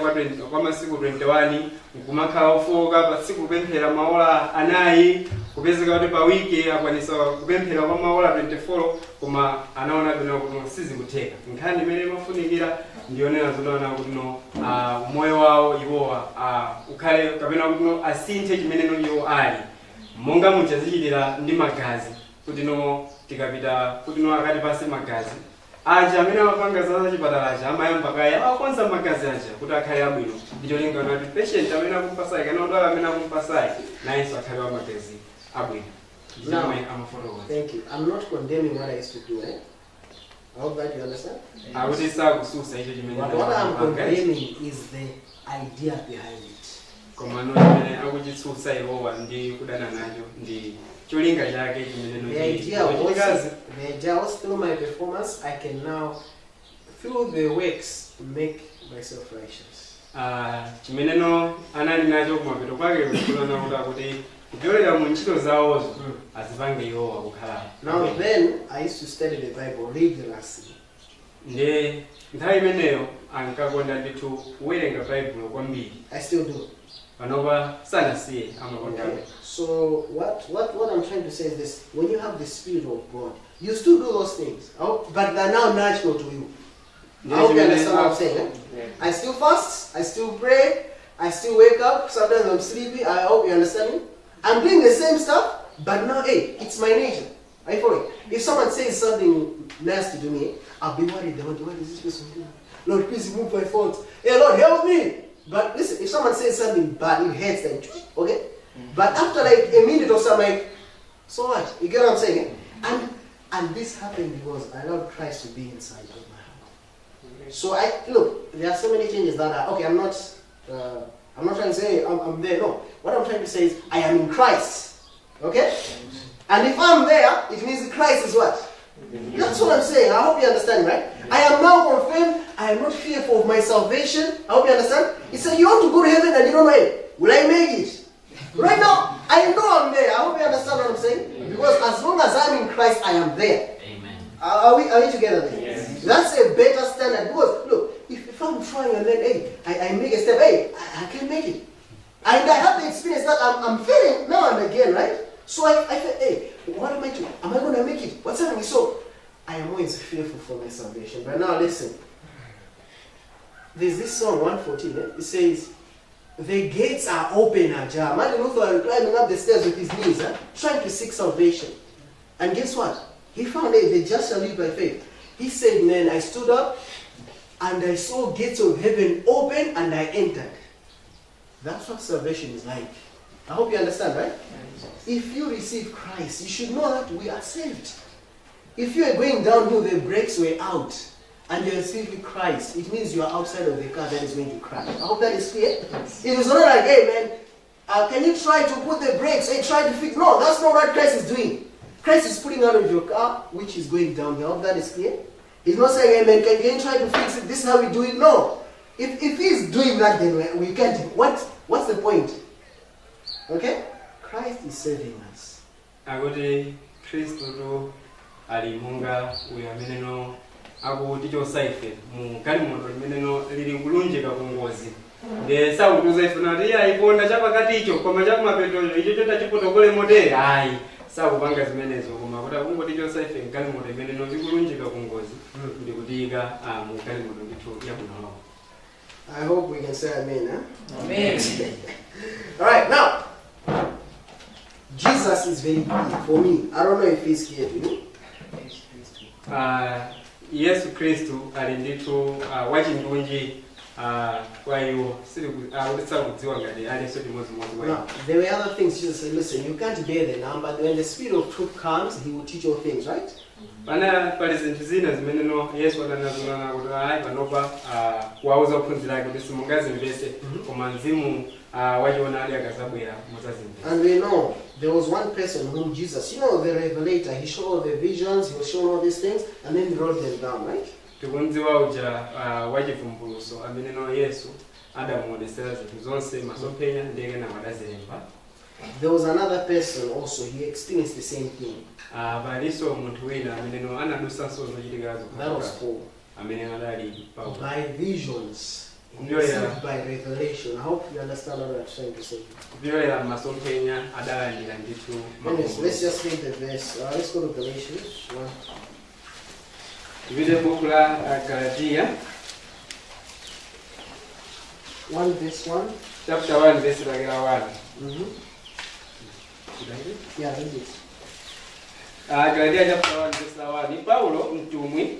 kwa masiku 21 nkumakhala ofoka pa tsiku kupemphera maola anayi kupezeka kuti pa wiki akwanisa kupemphera kwa maola 24 koma anaona bwino kuti sizikutheka. Nkhani imene imafunikira ndionera zonaona kuti no moyo wawo iwowa ukhale kapena kuti no asinthe chimene no iwo ali monga muchazichitira ndi magazi kuti no tikapita kuti no akati pase magazi aja amene amapanga za chipatala aja amayamba kaya akonza magazi aja kuti akhale abwino ndicho lingana kuti patient amene akumpasayi kana odwala amene akumpasayi nayenso akhale wa magazi abwino. Now, thank you. I'm not condemning what I used to do, eh? I hope that you understand. What I'm condemning is the idea behind it. The idea was through my performance, I can now, through the works, make myself righteous. Now then, I used to study the Bible rigorously. I still do. Okay. So what I'm trying to say is this: when you have the Spirit of God, you still do those things, but they're now natural to you. I hope you understand what I'm saying. Eh? I still fast, I still pray, I still wake up. Sometimes I'm sleepy. I hope you understand me. I'm doing the same stuff, but now, hey, it's my nature. Are you following? If someone says something nasty to me, I'll be worried. What is this person doing? Lord, please remove my fault. Hey, Lord, help me. But listen, if someone says something bad, it hurts them. Okay? But after like a minute or so, I'm like, so what? You get what I'm saying? Eh? And this happened because I allowed Christ to be inside of my heart. So look, there are so many changes that are, okay, I'm not trying to say I'm there, no. What I'm trying to say is I am in Christ. Okay? And if I'm there, it means Christ is what? That's what I'm saying. I hope you understand, right? I am now confirmed. I am not fearful of my salvation. I hope you understand. He said, you want to go to heaven and you don't know it. Will I make it? Right now, I know I'm there. I hope you understand what I'm saying. Because as long as I'm in Christ, I am there. Amen. Are we together there? Yes. That's a better standard. Because look, if I'm trying and then, hey, I make a step, hey, I can make it. And I have the experience that I'm failing now and again, right? So I feel, hey, what am I doing? Am I going to make it? What's happening? So I am always fearful for my salvation. But now listen. There's this song 114. It says, the gates are open ajar. Martin Luther climbing up the stairs with his knees, trying to seek salvation. And guess what? He found it. The just shall live by faith. He said, man, I stood up and I saw gates of heaven open and I entered. That's what salvation is like. I hope you understand, right? If you receive Christ, you should know that we are saved. If you are going downhill, the brakes were out, and you are receiving Christ, it means you are outside of the car that is going to crash. I hope that is clear. It is not like, hey man, can you try to put the brakes? Hey, try to fix. No, that's not what Christ is doing. Christ is putting out of your car, which is going downhill. I hope that is clear. He's not saying, hey man, can you try to fix it? This is how we do it. No. If he's doing that, then we can't. What's the point? Okay? Christ is saving us. Agode Kristo alimunga uyameneno akuticho saife mukali moto limeneno lili kulunjika kungozi de sautuza ifuna ya iponda chapakati icho koma chakumapeto icho tachipotokole modeli hayi sakupanga zimenezo koma kuti kungoticho saife mkali moto limeneno likulunjika kungozi ndikutika mukali moto ndithu yabunawo. I hope we can say amen, huh? Amen. All right, now Jesus is very key for me. I don't know if he's here to you. Yesu Kristu alindithu wachindunji kwa hiyo siri ulitsa kudziwa ngati ali sodi mozi. No, there were other things Jesus said, listen, you can't bear the number. When the Spirit of truth comes, he will teach you things, right? pali zinthu zina zimene Yesu adanazulana kuti ayi panopa kuwauza ophunzira ake kuti simungazimvese koma mzimu wachoonadi akazabwera muzazimvesa. And we know there was one person whom Jesus, the revelator, he showed all the visions, he was showing all these things, and then he wrote them down, right? Tikunziwa uja wachivumbuluso amene Yesu adamuonesera zinthu zonse masomphenya ndege na madazilemba. There was another person also, he experienced the same thing. Paliso munthu wina amene anadusanso zochitikazo. That was Paul. Amene adali Paulo. By visions, by revelation. I hope you understand what I'm trying to say. Kupyolera masomphenya adalandira ndithu. Anyways, let's just read the verse. Let's go to Galatians 1. Tupite buku la Galatia 1 verse 1. Chapter 1 verse 1. Yeah, read it. Galatia chapter 1 verse 1. Paulo mtumwi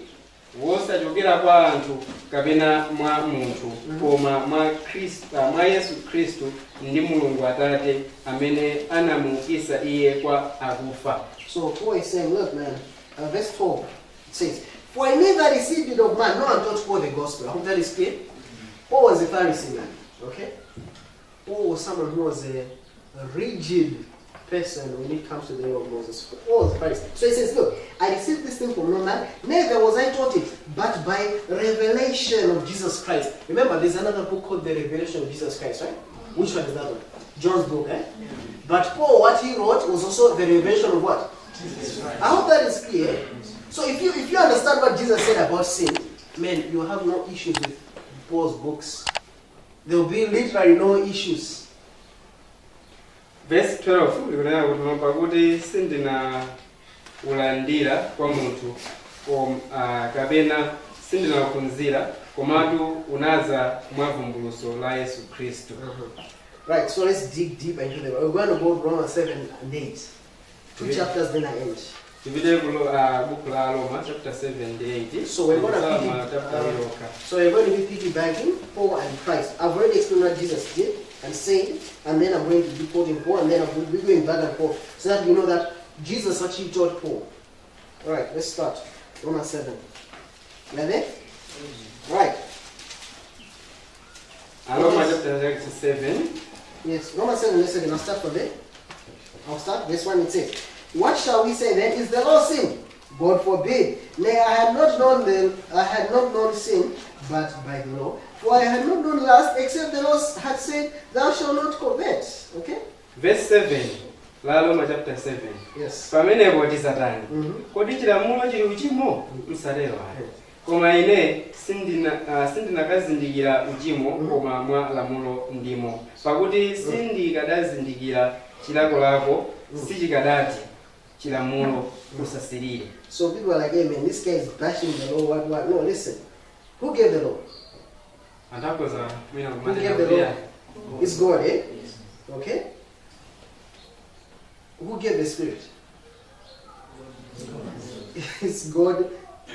wosachokera kwa anthu kapena mwa munthu koma mwa Yesu Khristu ndi Mulungu Atate amene anamuukitsa iye kwa akufa. So Paul is saying, look man, verse 12 it says, for I never received it of man. No one taught Paul the gospel. I hope that is clear. Paul was a Pharisee man, okay? Paul was someone who was a rigid person when it comes to the law of Moses. Paul was a Pharisee. So he says, look, I received this thing from no man, neither was I taught it, but by revelation of Jesus Christ. Remember, there's another book called The Revelation of Jesus Christ, right? Which one is that one? John's book, eh? Yeah. But Paul, what he wrote was also the revelation of what? Jesus Christ. I hope that is clear. So if you understand what Jesus said about sin, man, you have no issues with Paul's books. There will be literally no issues. Verse 12 likunena kuti sindina ulandira kwa munthu kapena sindina kuphunzira komatu unaza mwa vumbuluso la Yesu Khristu. Right, so let's dig deep into them. We're going to go Romans 7 and 8. Two chapters, then I end. Book la Roma, chapter 7 and 8. So we're going to be piggybacking Paul and Christ. I've already explained what Jesus did and said, and then I'm going to be quoting Paul, and then I'll be going back and forth, so that you know that Jesus actually taught Paul. Alright, let's start. Romans 7. You are there? Right. Roma chapter 7. Yes, Romans 7, let's say, I'll start from there. I'll start. This one it says, what shall we say then? Is the law sin? God forbid. Nay, I had not known sin, but by the law. For I had not known lust, except the law had said, thou shalt not covet. Okay? Verse 7. La Roma chapter 7. Yes. Pamenepo tisatani. Kodi chilamulo chili uchimo? Msalero ayi. Koma ine sindinakazindikira uchimo koma mwa lamulo ndimo. Pakuti sindikadazindikira chilakolako sichikadati chilamulo usasirire. So people are like, hey man, this guy is bashing the law, what? No, listen. Who gave the law? Who gave the law? It's God, eh? Okay? Who gave the Spirit? It's God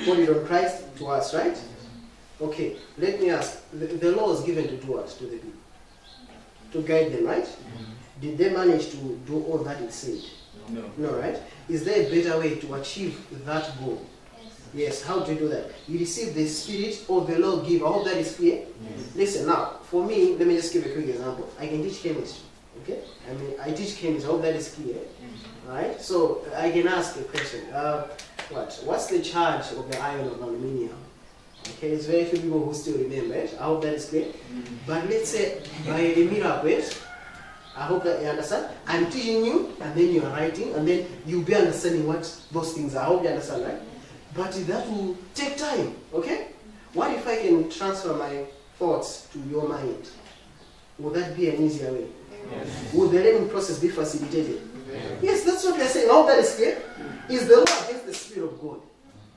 put it on Christ to us, right? Okay, let me ask. The law was given to us, to the people. To guide them, right? Did they manage to do all that it said? No. No, right? Is there a better way to achieve that goal? Yes. How do you do that? You receive the Spirit of the Lord give. I hope that is clear. Yes. Listen, now, for me, let me just give a quick example. I can teach chemistry. Okay? I teach chemistry. I hope that is clear. Alright? So, I can ask a question. What's the charge of the iron of aluminium? Okay, it's very few people who still remember it. I hope that is clear. But let's say, by a miracle, I hope that you understand. I'm teaching you, and then you are writing, and then you'll be understanding what those things are. I hope you understand, right? But that will take time, okay? What if I can transfer my thoughts to your mind? Would that be an easier way? Yes. Would the learning process be facilitated? Yes, that's what they're saying. I hope that is clear. Is the law against the Spirit of God?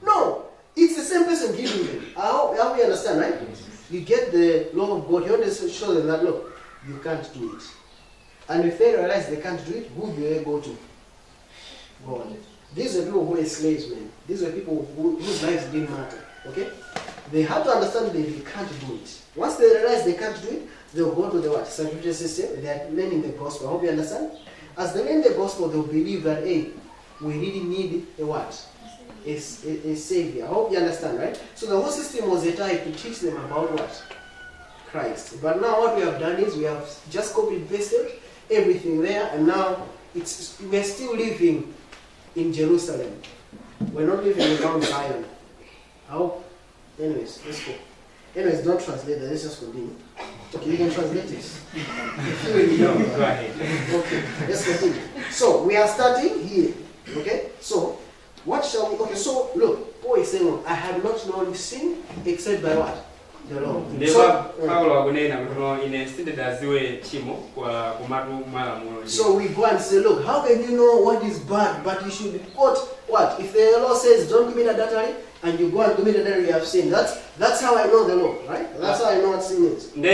No. It's the same person giving them. I hope you understand, right? You get the law of God. You want to show them that, look, you can't do it. And if they realize they can't do it, who do they go to? God. These are people who were slaves, man. These are people whose lives didn't matter. Okay? They have to understand that they can't do it. Once they realize they can't do it, they'll go to the what? Sanctuary system. They are learning the gospel. I hope you understand. As they learn the gospel, they'll believe that, hey, we really need a what? a savior. I hope you understand, right? So the whole system was a type to teach them about what? Christ. But now what we have done is we have just copied pasted everything there, and now we're still living in Jerusalem. We're not living in Mount Zion. I hope. Anyways, let's go. Anyways, don't translate that. Let's just continue. Okay, you can translate this. No, go ahead. Okay, let's continue. So we are starting here. Okay, so what shall we? Okay, so look, Paul is saying, I have not known sin except by what? The law. So we go and say, look, how can you know what is bad? But you should quote what? If the law says don't commit adultery, and you go and commit adultery, you have sinned. That's how I know the law, right? That's how I know what sin is. But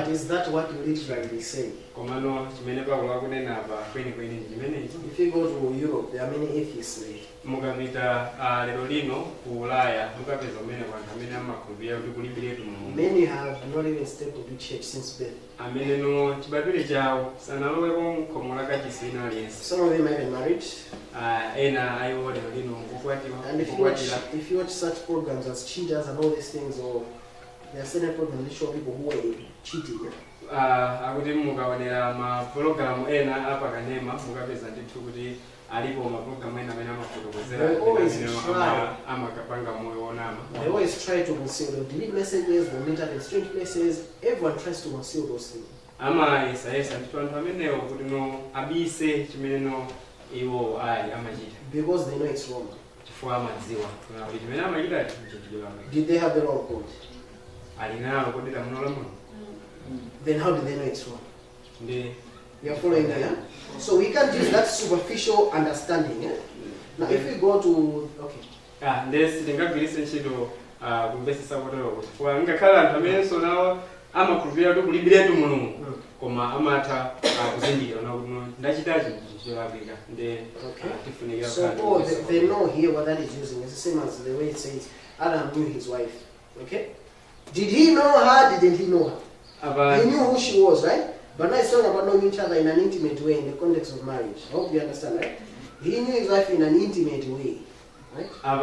is that what you literally say? If you go to Europe, there are many atheists there. Many have not even stepped into church since birth. Some of them are even married. And if you watch such programs as Cheaters and all these things, or there are certain programs that show people who are cheating. They always try to conceal. They delete messages, they meet up in strange places. Everyone tries to conceal those things. Because they know it's wrong. Did they have the wrong code? Then how did they know it's wrong? You are following me, yeah? So we can't use that superficial understanding, yeah? Now if we go to, okay. So Paul, they know here what that is using. It's the same as the way it says Adam knew his wife. Okay? Did he know her? Didn't he know her? He knew who she was, right? But now it's talking about knowing each other in an intimate way in the context of marriage. I hope you understand, right? He knew his wife in an intimate way, right? I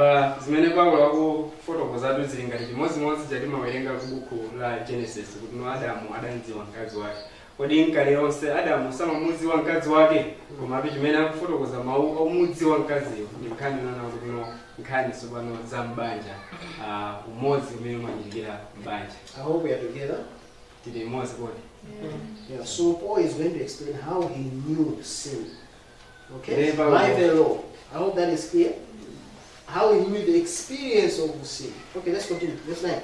hope we are together. Yeah, so Paul is going to explain how he knew sin. Okay? By the law. I hope that is clear. How he knew the experience of sin. Okay, let's continue. Verse 9.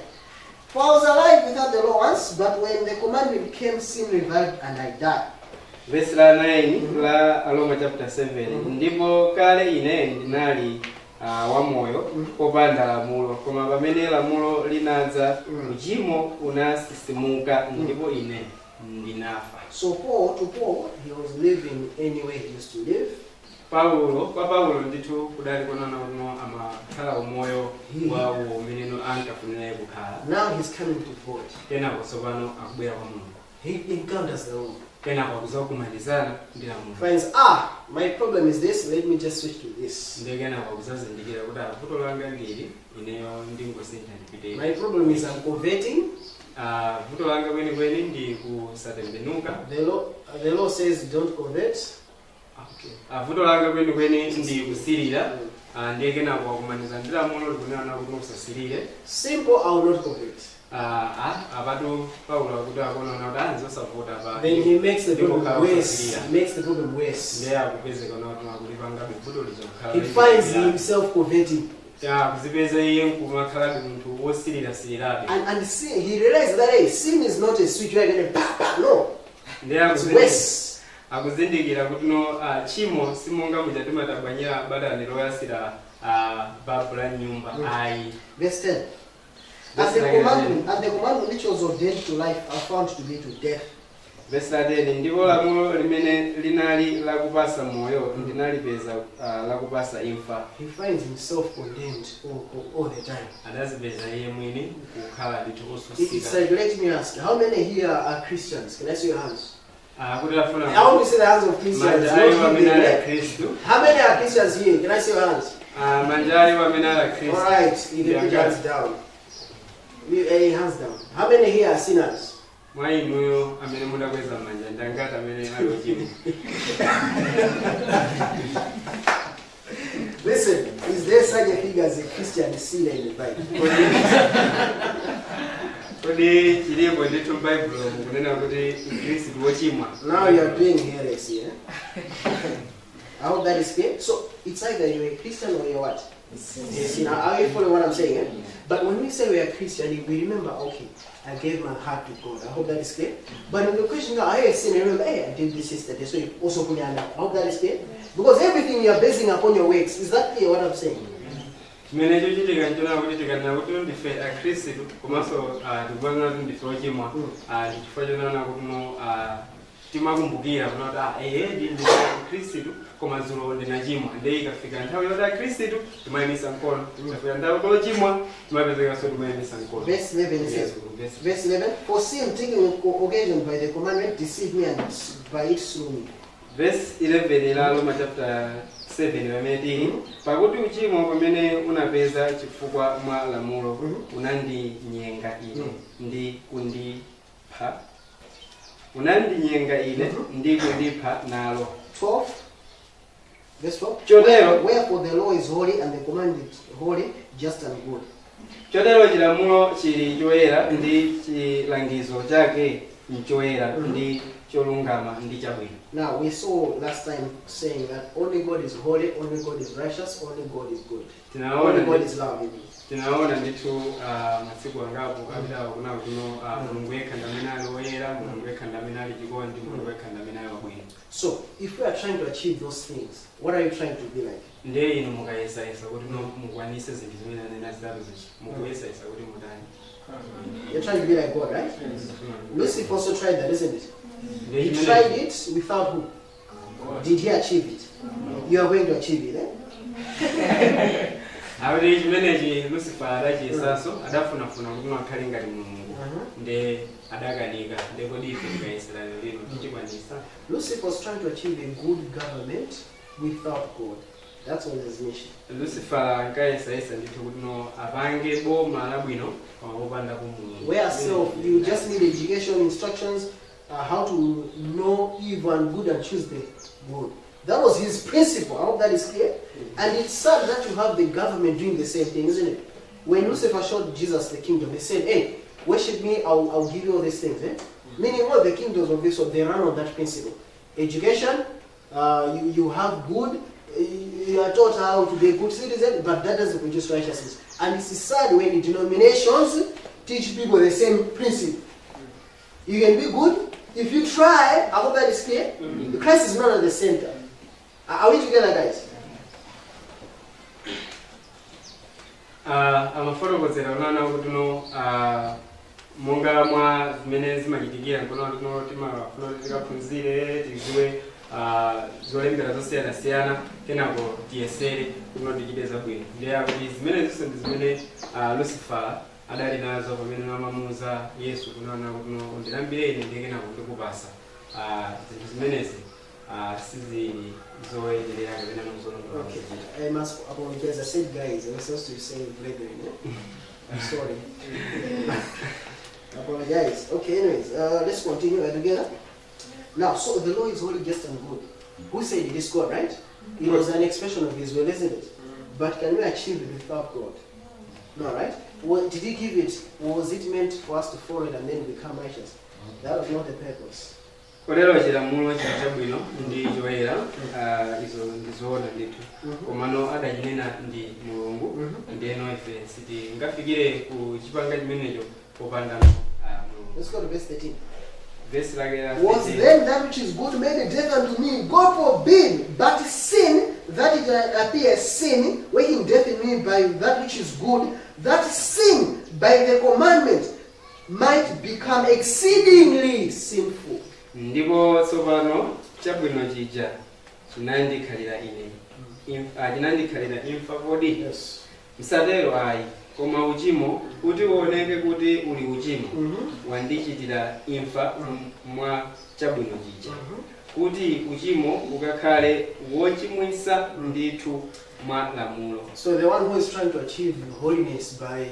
For I was alive without the law once, but when the commandment came, sin revived and I died. Verse 9 la Aloma chapter 7. Ndipo kale ine ndinali wamoyo popanda lamulo koma pamene lamulo linaza uchimo unasisimuka ndipo ine ndinafa. So to Paul, he was living anyway he used to live. Paulo ndithu kudali konana uno amakhala umoyo wawo meneno ankafunira kukhala. Now he's coming to God. Tena kosopano akubwera kwa Mulungu. He encounters the Lord. Tena kwakuza kumalizana ndi lamulo. Finds, my problem is this, let me just switch to this. Ndegena kwakuzazindikira kuti vuto langa ngili ineyo ndingosintha ndipite. My problem is I'm converting. Vuto langa kweni ndi kusatembenuka. The law says don't convert. Okay. Vuto langa kweni ndi kusirira. Ndegena kwakumaniza ndi lamulo likunena kuti usasirire. Simple, I will not convert. Then he makes the problem worse. He makes the problem worse. He finds himself converting. And sin, he realizes that sin is not a switch where you're going to no. It's worse. Akuzindikira kuti no chimo simonga mujatimatakwanyira badani loyasira babula nyumba ai. Verse 10. And the commandment which was ordained to life are found to be to death. Verse 10 ndipo lamulo limene linali lakupasa moyo ndinalipeza lakupasa imfa. He finds himself condemned all the time. Adazipeza iye mwini kukhala ndithu It's osusika. like, let me ask, how many here are Christians? Can I see your hands? Kuti afuna I want to see the hands of Christians. manja not ayo you amene ali there. Khristu. How many are Christians here? Can I see your hands? Manja ayo amene ali Khristu. All right, you can put your hands down. Hands down. How many here are sinners? Mwa inuyo amene mudakweza manja ndangati amene ali ochimwa. Listen, is there such a thing as a Christian sinner in the Bible? Kodi chilipo ndithu m'Baibulo kunena kuti Khristu wochimwa. Now you are doing heresy, eh? I hope that is clear. So it's either you're a Christian or you're what? Yes. Now, are you following what I'm saying? Eh? But when we say we are Christian, we remember, okay, I gave my heart to God. I hope that is clear. But when the question now, I sin, I remember, hey, I did this yesterday, so you also put your hand up. I hope that is clear. Because everything you are basing upon your works. Is that clear what I'm saying? Chimene chochitika nchona kuti tikanena kuti ndife akhristu komanso tikubanga kuti ndife ochimwa chifukwa chonaona kuti timakumbukira kuti ndife akhristu koma dzulo ndinachimwa ndiye ikafika nthawi yoti akhristu timayimisa mkono ikafika nthawi yochimwa timapezeka timayimisa mkono. Verse 11 says, verse 11, for sin taking occasion by the commandment deceived me and by it slew me. Verse 11 la Roma chapter 7 pamene tili pakuti uchimo pamene unapeza chifukwa mwa lamulo unandinyenga ine ndi kundipha nalo. 12, verse 12. Chotero Wherefore the law is holy and the commandment holy, just and good. Chotero chilamulo chili choyera ndi chilangizo chake nchoyera ndi cholungama ndi chabwino. Now we saw last time saying that only God is holy, only God is righteous, only God is good. Only God is love. Tinaona ndithu masiku angapo kapitawo kuna kuno Mulungu yekha ndamene ali woyera, Mulungu yekha ndamene ali chikondi, Mulungu yekha ndamene ali wabwino. So if we are trying to achieve those things, what are you trying to be like? Ndiye inu mukayesayesa kuti mukwanise zinthu zimene anena zitatu zichi mukuyesayesa kuti mutani. You're trying to be like God, right? Lucifer also tried that, isn't it? He Ndiye tried it without who? Did he achieve it? You are going to achieve it, eh? Awuli chimenechi Lucifer adachiyesaso adafunafuna kuti akhale ngati Mulungu nde adakanika nde kodi ife tikayesera lero tichikwanisa. Lucifer was trying to achieve a good government without God. That was his mission. Lucifer ankayesayesa ndithu kuti apange boma labwino koma popanda Mulungu. Where self, you just need education, instructions, how to know evil and good and choose the good. That was his principle. I hope that is clear. And it's sad that you have the government doing the same thing, isn't it? When Lucifer showed Jesus the kingdom, he said, hey, worship me, I'll give you all these things. Eh? Meaning all the kingdoms of this world, they run on that principle. Education, you have good, you are taught how to be a good citizen, but that doesn't produce righteousness. And it's sad when denominations teach people the same principle. You can be good if you try. I hope that is clear. Christ is not at the center. Are we together, guys? Amafotokozera unaona kuti monga mwa zimene zimachitikira nkono timafuna tikaphunzire tiziwe zolembera zosiyana-siyana kenako tiyesere kuno tichite zabwino. Ndiye kuti zimene zonse ndi zimene Lucifer adali nazo pamene amamuuza Yesu kunaona kuti undilambire ine ndiye kenako ndikupasa zinthu zimenezi sizili zoyenderera kapena nozolondola. Okay, I must apologize. I said guys, I was supposed to say brethren. I'm sorry. I apologize. Okay, anyways, let's continue together. Now, so the law is holy, just and good. Who said it is God, right? It was an expression of His will, isn't it? But can we achieve it without God? No, right? What did He give it? Was it meant for us to follow it and then become righteous? That was not the purpose. Kolero chilamulo chabwino ndi choyera izo ndizoona ndithu komano adachinena ndi Mulungu ndiyeno ife sitingafikire ku chipanga chimenecho popanda Mulungu. Let's go to verse 13. Verse like was then that which is good made a death unto me? God forbid, but sin, that it appear sin, working death in me by that which is good, that sin by the commandment might become exceedingly sinful. ndipo tsopano chabwino chija chinandikhalira ine chinandikhalira imfa kodi Yes. msatero ayi koma uchimo kuti uoneke kuti uli uchimo wandichitira imfa mwa chabwino chija kuti uchimo ukakhale wochimwisa ndithu mwa lamulo. So the one who is trying to achieve holiness by,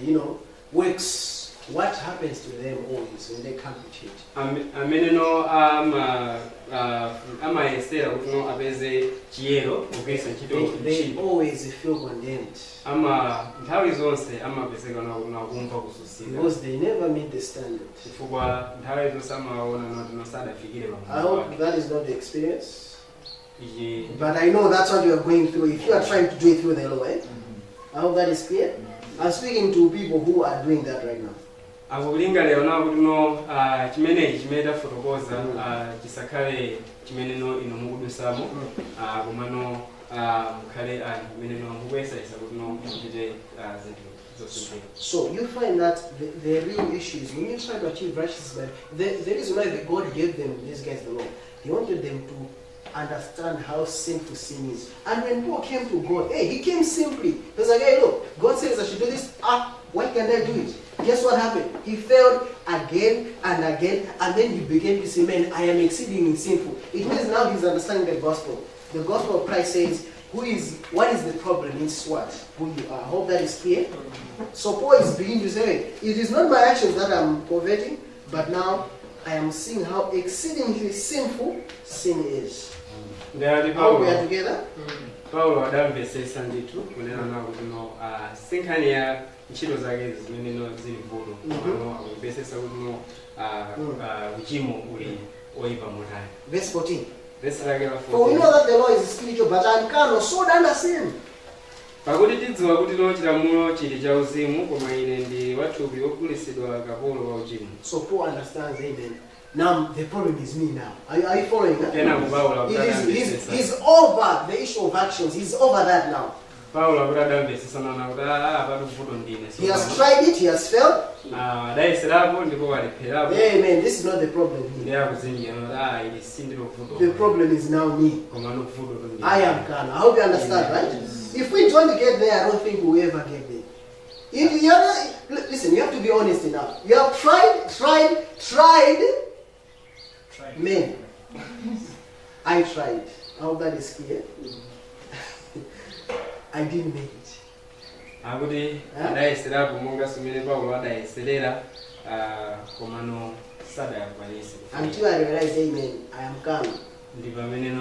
works, what happens to them always when they come to church? Amene no amayesera kuti no apeze chiyero kugwisa ntchito They always feel condemned. nthawi zonse amapezeka nakumva kususika Because they never meet the standard. chifukwa nthawi zonse amaona noti nosadafikire I hope that is not the experience. ichi But I know that's what you are going through. If you are trying to do it through the law, I hope that is clear. I'm speaking to people who are doing that right now. akulinga lero nawo kuti no chimenechi chimene tafotokoza chisakhale chimene no ino mukudusamo koma no mukhale anthu imene no mukuyesayesa kuti no muchite zinthu zosiyana. So you find that the real issue is when you try to achieve righteousness, the reason why God gave them, these guys, the law, He wanted them to understand how sinful sin is. And when Paul came to God, he came simply. He was like, hey, look, God says I should do this. Why can't I do it? Guess what happened? He failed again and again, and then he began to say, man, I am exceedingly sinful. It means now he's understanding the gospel. The gospel of Christ says, what is the problem? It's what? Who you are. I hope that is clear. So Paul is beginning to say, it is not my actions that I'm converting, but now I am seeing how exceedingly sinful sin is. How we are together? Paulo adamvesesa ndithu kunena nawo kuti no sinkhani ya ntchito zake zimene no zili mbuto no akupesesa kuti no uchimo uli oyipa motani. Verse 14. Verse lake la 14. For we know that the law is spiritual, but I am carnal, sold under sin. Pakuti tidziwa kuti no chilamulo chili cha uzimu koma ine ndi wathupi ogulitsidwa kapolo wa uchimo. So Paul understands, amen. Now the problem is me now. Are you following that? He's over the issue of actions. He's over that now. He has tried it, he has failed. Amen. This is not the problem. The problem is now me. I am carnal. I hope you understand, right? If we don't get there, I don't think we will ever get there. Listen, you have to be honest enough. You have tried. Men, I tried. I hope that is clear. I didn't make it. Until I realized, amen, I am carnal. 15.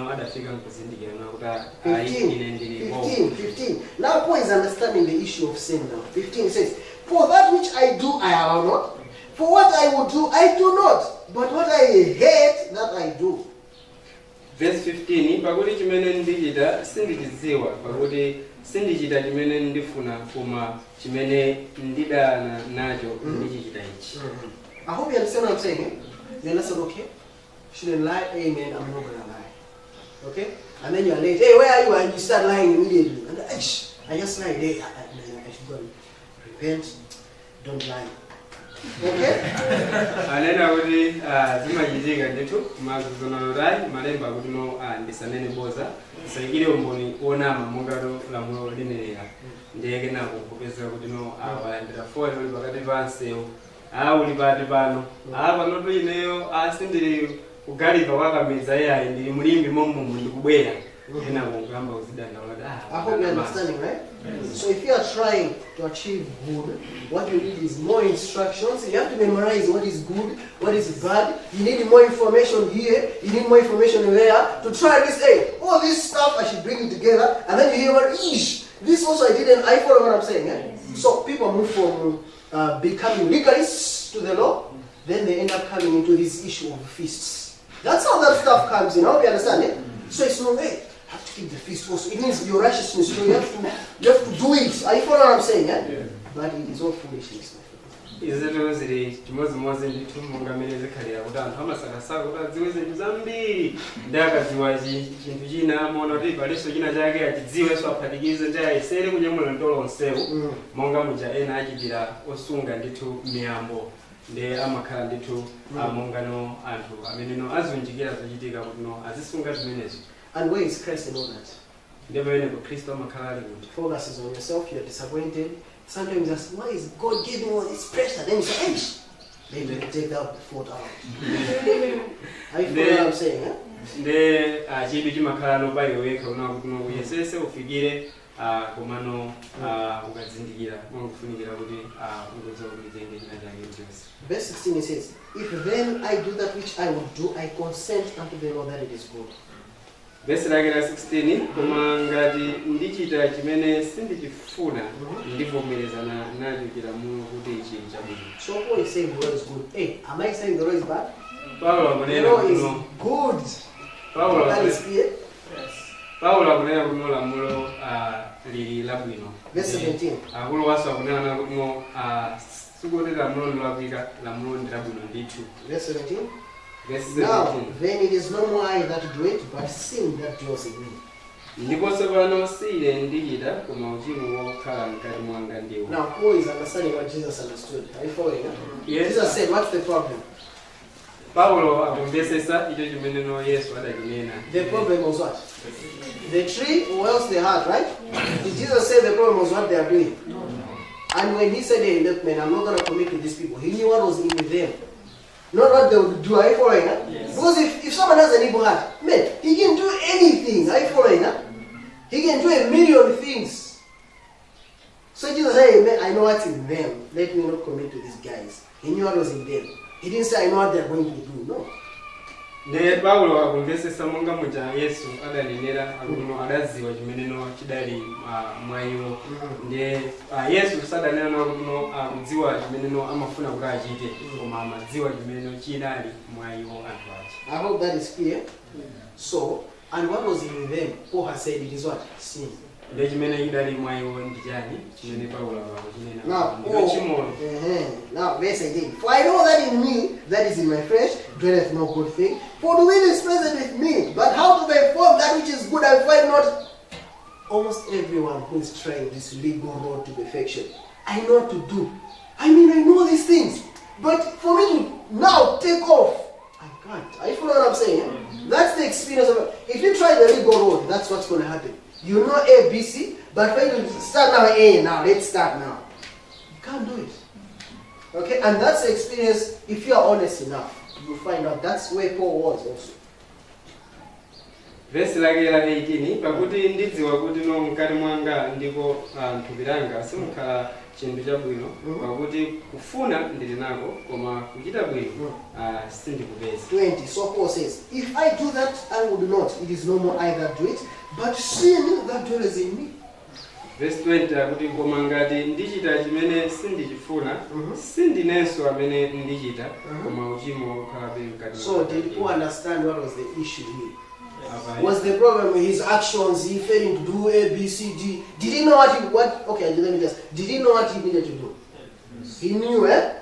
Now Paul is understanding the issue of sin now. 15 says, for that which I do, I allow not. For what I would do, I do not. But what I hate, that I do. Verse 15. Pakuti chimene ndichita sindichidziwa. Pakuti sindichita chimene ndifuna koma chimene ndidana nacho ndichichita ichi. I hope you understand what I'm saying. You understand, okay? Shouldn't lie, amen, I'm not gonna lie. Okay? And then you're late. Hey, where are you? And you start lying immediately. And I just lied. Hey, I should go and repent. Don't lie. Okay? Anena kuti zimachitika ndithu mazuzonano rai malemba kuti no ndisanene boza saikire umboni kuonama mongato lamulo linenera ndiyeke nako kupezeka kuti no walandira foni uli pakati pa nsewu uli pati pano panoto ineyo sindili kugalipa kwakameza yayi ndili mulimbi momwe ndikubwera kenako nkamba uzidandaula I hope you're understanding, right? Yes. So if you are trying to achieve good, what you need is more instructions. You have to memorize what is good, what is bad. You need more information here, you need more information there. To try this, all this stuff I should bring it together. And then you hear what, this also I didn't, I follow what I'm saying. So people move from becoming legalists to the law, then they end up coming into this issue of feasts. That's how that stuff comes in. I hope you understand it. So it's no way. Have to keep the feast also. It means your righteousness. So you have to do it. Are you following what I'm saying? Yeah? But it is all foolishness. Izeto ziri chimodzimodzi ndithu mungamene zikhalira kuti anthu amasakasaka kuti adziwe zinthu zambiri ndakadziwa chinthu china amaona kuti paliso china chake achidziwenso aphatikize ndi ayesere kunyamula ntolo onsewu monga muja ena achitira osunga ndithu miyambo ndi amakhala ndithu amongano anthu ameneno azunjikira zochitika kuti azisunga zimenezo. And where is Christ in all that? Ndi pamene Khristu amakhala ali kuti. Focus is on yourself, you're disappointed. Sometimes you ask, why is God giving all this pressure? Then you say, hey, maybe you take that fault out. Are you following what I'm saying? Eh? Ndi chidwi chimakhala no pa iwe wekha kuti uyesese ufikire komano ukazindikira mwakufunikira kuti ugoza kulitenge china chake chonse. Verse 16 it says, if then I do that which I would do, I consent unto the law that it is good. Verse lake la 16, koma ngati ndichita chimene sindichifuna ndivomerezana nacho chilamulo kuti ichi chabwino. So Paul is saying the law is good. Hey, am I saying the law is bad? Paulo The law is good. Paulo That is clear. Paulo akunena kuti lamulo lili labwino. Verse 17. Akulu waso akunena kuti sikuti lamulo lilabwika, lamulo ndi labwino ndithu. Verse 17. Verse 17. Now, then it is no more I that do it, but sin that dwells in me. Ndiponso pano sine ndichita koma uchimo wokhala mkati mwanga ndiwo. Now, Paul is understanding what Jesus understood. Are you following? Huh? Yes. Jesus said, what's the problem? Paulo akumvesesa icho chimeneno Yesu adakinena. The problem was what? The tree or else the heart, right? Did Jesus say the problem was what they are doing? And when he said, hey, look man, I'm not going to commit to these people, he knew what was in them. Not what they would do. Are you following? Huh? Yes. Because if someone has an evil heart, man, he can do anything. Are you following? Huh? He can do a million things. So Jesus said, hey man, I know what's in them. Let me not commit to these guys. He knew what was in them. He didn't say I know what they're going to do. No. Ne Paulo akumvesesa monga muja Yesu adanenera akuno adaziwa chimeneno chidali mwayiwo. Ndiye Yesu sadanena akuno akudziwa chimeneno amafuna kuti achite koma amadziwa chimeneno chidali mwayiwo anthu achi. I hope that is clear. So, and what was in them? Paul has said it is what? Sin. Ndiye chimene chidali mwayiwo ndi chani? Chimene Paulo akuchinena. Now, Ndiyo chimono. Now, verse 18. For I know that in me, that is in my flesh, dwelleth no good thing. For the will is present with me, but how to perform that which is good I find not. Almost everyone who is trying this legal road to perfection, I know what to do. I mean, I know these things. But for me to now take off, I can't. Are you following what I'm saying? That's the experience of it. If you try the legal road, that's what's going to happen. You know A, B, C, but when you start now A, now let's start now. You can't do it. Okay, and that's the experience. If you are honest enough, you'll find out that's where Paul was also. Verse lake la 18, pakuti ndidziwa kuti no mkati mwanga ndiko thupi langa simukhala chinthu chabwino, pakuti kufuna ndili nako koma kuchita bwino sindikupeza. 20. So Paul says, if I do that, I would not. It is no more I that do it, but sin that dwells in me. Verse 20 akuti koma ngati ndichita chimene sindichifuna sindinenso amene ndichita koma uchimo ukhalabe mkati. So did Paul understand what was the issue here? Was the problem with his actions? He failing to do A, B, C, D. Did he know okay, let me just. Did he know what he needed to do? He knew, eh?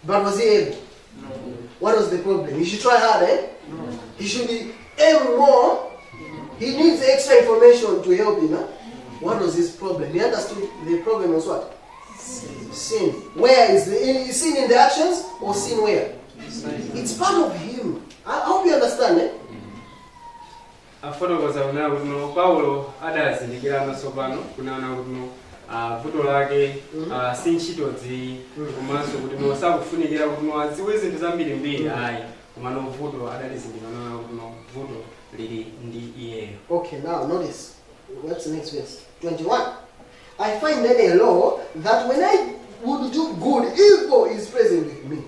But was he able? No. What was the problem? He should try hard, eh? No. He should be able more. He needs extra information to help him, eh? What was his problem? He understood the problem was what? Sin. Where is sin in the actions or sin where? It's part of him. I hope you understand, eh? Afotokoza kuna kuno Paulo adazindikira masopano kunaona kuno vuto lake si ntchito komanso kuti mosakufunikira kuno adziwe zinthu zambiri mbiri ayi komano vuto adalizindikira kuno vuto lili ndi iyeyo. Okay, now notice what's the next verse? 21. I find then a law that when I would do good, evil is present with me.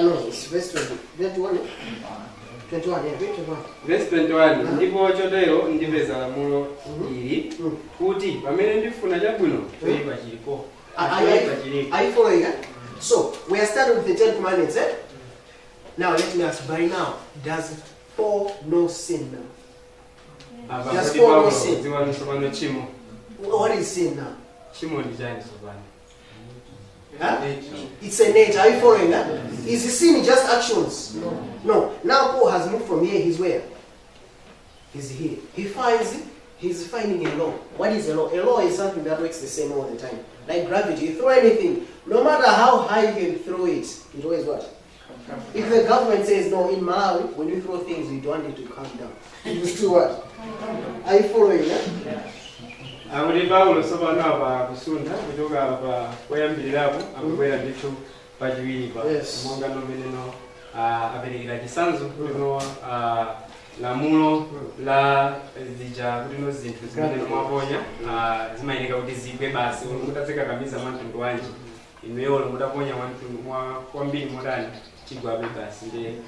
No, it's verse 20. 21. 21, yeah, 21. Verse 21. Ndipo chotero ndipeza lamulo ili kuti pamene ndifuna chabwino choyipa chilipo. Are you following that? So, we are starting with the 10 commandments, eh? Now, let me ask, by now, does Paul know sin now? Does Paul know sin? What is sin now? Huh? It's a nature. Are you following that? Is sin just actions? No. Now Paul has moved from here. He's where? He's here. He finds He's finding a law. What is a law? A law is something that works the same all the time. Like gravity, you throw anything, no matter how high you can throw it, it always what? If the government says no, in Malawi, when you throw things, we don't need to calm down. You still what? Are you following? Akuti Paulo sopano apa kusunda kuchoka apa koyambirirapo akubwera ndithu pachiwiri pa monga nomeneno aperekera chisanzo kutino lamulo la zija kutino zinthu zimene mwaponya zimayeneka kuti zigwe basi mutazikakamiza mtundu wanji inuyo mutaponya mtundu kwambiri modani chigwabe basi ndi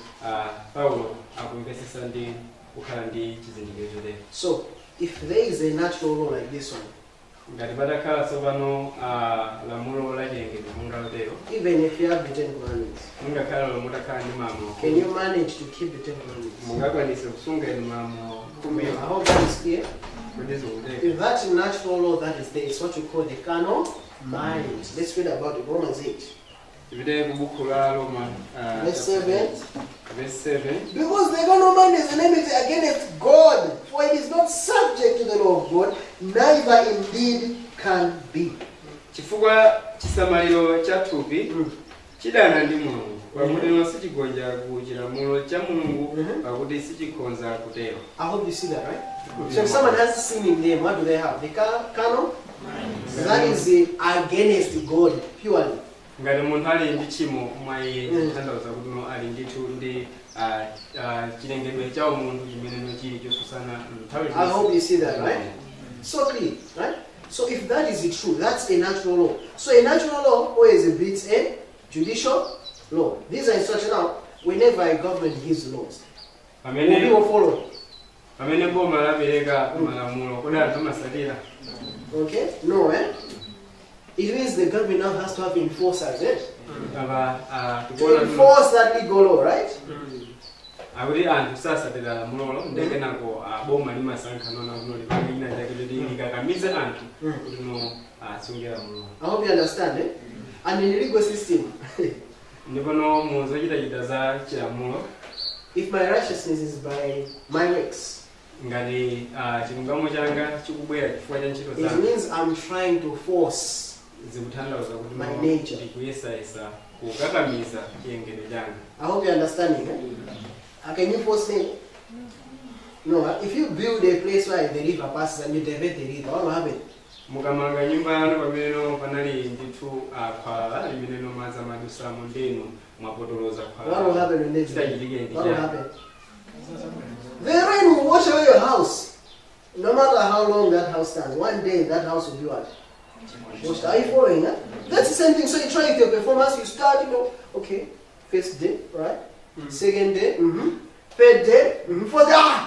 Paulo akumvesesa ndi kukhala ndi chizindikiro chotere. So if there is a natural law like this one, even if you have the 10 commandments, can you manage to keep the 10 commandments? I hope that is clear. If that's a natural law that is there, it's what we call the carnal mind. Let's read about it. Romans 8. Verse 7. Because the carnal mind is an enmity against God, for it is not subject to the law of God, neither indeed can be. Chifukwa chisamaliro cha thupi chidana ndi Mulungu pakuti sichigonja kuchilamulo cha Mulungu pakuti sichikonza kutero. I hope you see that, right? So if someone has sin in them, what do they have? The carnal? That is against God purely. Ngati munthu ali ndi tchimo mwa iye tanthauza kuti ali ndithu ndi chilengedwe cha umunthu chimene chili chosusana nthawi. I hope you see that, right? So clear, right? So if that is true, that's a natural law. So a natural law always beats a judicial law. These are instructions now. Whenever a government gives laws, people follow. Okay? No, it means the government now has to have enforcers, to enforce that legal law, right? I hope you understand, And in the legal system, if my righteousness is by my works, it means I'm trying to force my nature. I hope you're understanding. Can you force me? No, if you build a place where the river passes and you divert the river, what will happen? What will happen in next day? What will happen? The rain will wash away your house. No matter how long that house stands, one day that house will be what? Washed. Are you following? That's the same thing. So you try with your performance, you start, okay, first day, right? Second day, third day, fourth day.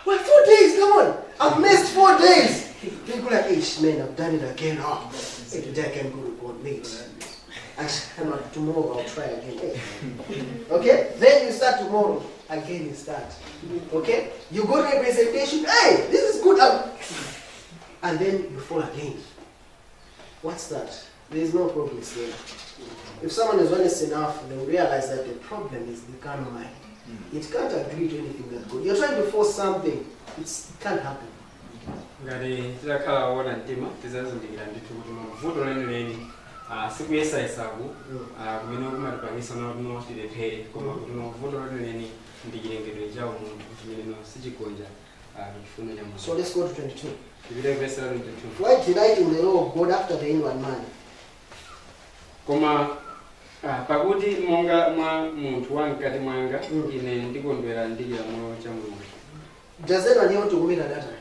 Well, 4 days, come on. I've missed 4 days. People like, man, I've done it again. Hey, today I can go report late. Actually, tomorrow I'll try again. Okay? Then you start tomorrow. Again you start. Okay? You go to a presentation. Hey, this is good. And then you fall again. What's that? There is no progress there. If someone is honest enough, they'll realize that the problem is the carnal mind. It can't agree to anything that's good. You're trying to force something. It can't happen. So let's go to 22. Why delight in the law of God after the inward man? Pakuti monga mwa muntu wankati mwanga ine ndikondwera ndikira mulo cha Mulungu. Does anyone want to commit adultery?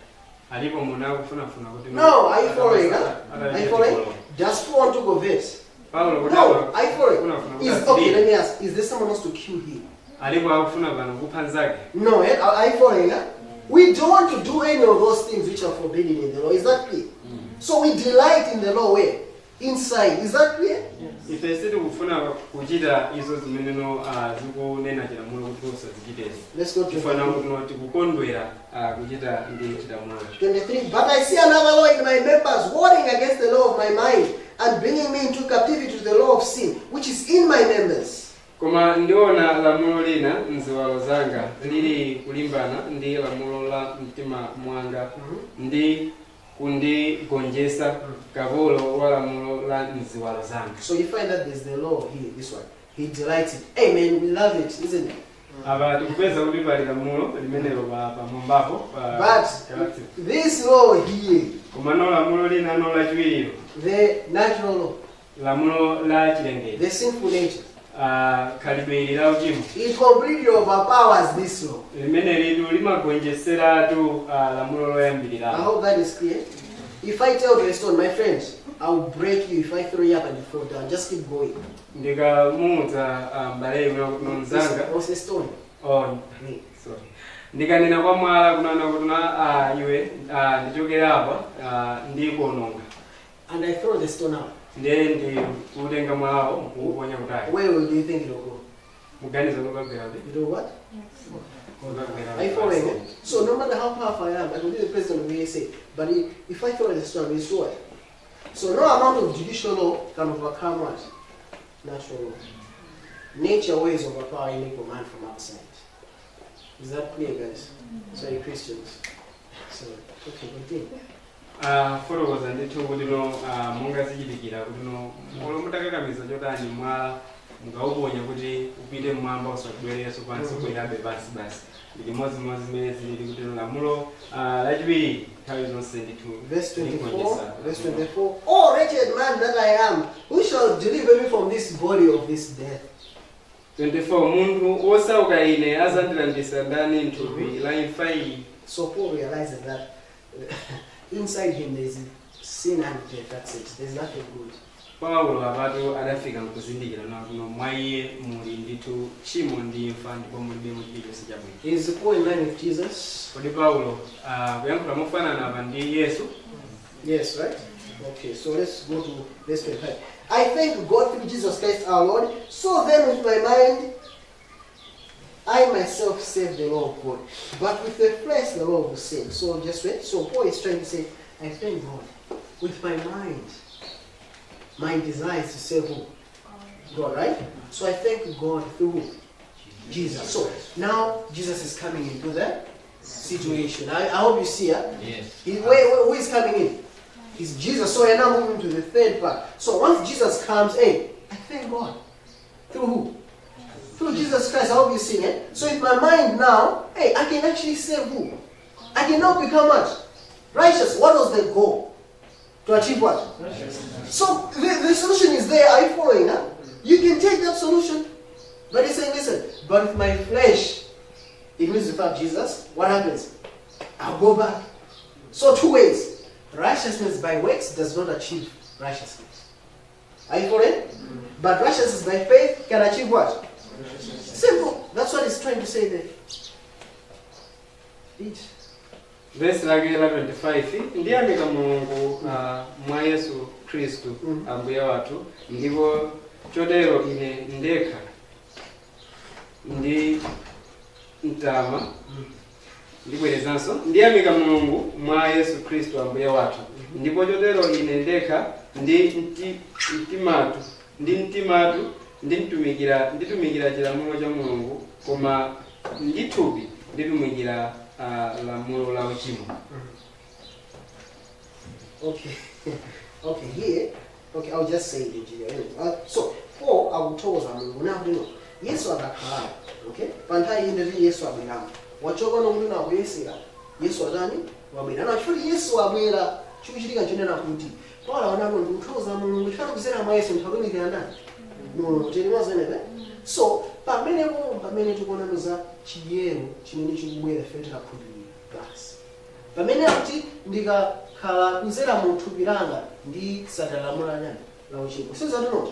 Alipo muna kufunafuna kuti No, are you following? Are you following? Does Paul want to go vet? No, are you following? Okay, let me ask. Is there someone else to kill him? Alipo akufuna bano kupha nzake? No, are you following? We don't want to do any of those things which are forbidden in the law. Is that clear? So we delight in the law where? Inside. Is that clear? If I said kufuna kuchita izo zimeneno zikunena chira mulo kutosa zichitezi. Let's go to kufana kuti kukondwera kuchita ndi chita mulo. 23. But I see another law in my members, warring against the law of my mind and bringing me into captivity to the law of sin, which is in my members. Koma ndiona lamulo lina mziwalo zanga lili kulimbana ndi lamulo la mtima mwanga ndi kundigonjesa kapolo wa lamulo la mziwalo zanga. So you find that there's the law here, this one. He delights it. Amen. We love it, isn't it? Aba tukupeza kuti pali lamulo limenelo pa mwambapo But this law here, koma no lamulo lina no la chiwiri, the natural law, lamulo la chilengedwe, the sinful nature, khalidwe la uchimo, it completely overpowers this law. limeneli limagonjeseratu lamulo loyambirira. I hope that is clear. If I tell you a stone, my friends, I will break you if I throw you up and you fall down. Just keep going. Ndikamuza mbale kunonzanga What's a stone? on sorry ndikanena kwa mwala kunana kutuna iwe ndichokera apa ndikononga And I throw the stone out. ndi kutenga mwalawo kuuponya kutali. Where do you think it will go? Muganiza kukagwera It will what? Are you following it? So no matter how powerful I am, I can be the president of the USA, but if I throw the stone, it's destroy. So no amount of judicial law can overcome what? Natural law. Nature ways overpower any command from outside. Is that clear, guys? Sorry, Christians. So, okay, continue. fotokoza ndithu kuti no monga zichitikira kuti no mutakakamiza chotani mwala mukauponya kuti upite mmwamba usabwereso pansi kwerabe basi ndi limodzi zimene zili kuti lamulo lachiwiri nthawi zonse ndithu. Verse 24. Oh, wretched man that I am, who shall deliver me from this body of this death? 24 munthu osauka ine azandilandisa ndani mthupi la imfa iyi. So Paul realizes that inside him there is sin and death. That's it. There's nothing good. Paulo apatu adafika mkuzindikira nakuno mwa iye muli ndithu tchimo ndi imfa ndipo mulibe chilichonse chabwino. Is Paul in line with Jesus? Kodi Paulo kuyankhula mofanana apa ndi Yesu? Yes, right? Okay, so let's go to verse 25. I thank God through Jesus Christ our Lord. So then with my mind, I myself serve the law of God. But with the flesh, the law of sin. So just wait. So Paul is trying to say, I thank God. With my mind, my desire is to serve who? God, right? So I thank God through Jesus. So now Jesus is coming into the situation. I hope you see it. Yes. Who is coming in? It's Jesus. So we're now moving to the third part. So once Jesus comes, hey, I thank God. Through who? Through Jesus Christ. I hope you see it. So if my mind now, hey, I can actually serve who? I can now become what? Righteous. What was the goal? To achieve what? So the solution is there. Are you following? Huh? You can take that solution. But he's saying, listen, but with my flesh, it means without Jesus, what happens? I'll go back. So two ways. Righteousness by works does not achieve righteousness. Are you following? But righteousness by faith can achieve what? Simple. That's what he's trying to say there. Read. Verse lake la 25 ndiyamika Mulungu mwa Yesu Khristu ambuye wathu ndipo chotero ine ndekha ndi mtama ndibwerezanso ndiyamika Mulungu mwa Yesu Khristu ambuye wathu ndipo chotero ine ndekha ndi mtimatu nditumikira chilamulo cha Mulungu koma ndithupi nditumikira lamulo la uchimo. Okay. Okay, here, okay, I'll just say it in English. So, Paul, I will tell you, now, Yesu adakhala, okay? Pantai indeli Yesu abwera. Wachoka nomuntu na kuyesera. Yesu adani wabwera. Na chifukwa Yesu abwera, chikuchitika chonena kuti Paul anaona ndikuthoza Mulungu chifukwa kuzera mwa Yesu nthakunikira ndani. No, teniwazene. So, pamene tikuonaniza chiyero chimene chikubwera fete kakhulupirira basi. Pamene akuti ndikakhala kuzera mu thupi langa ndi satalamula nyani la uchimo. Sinza ndino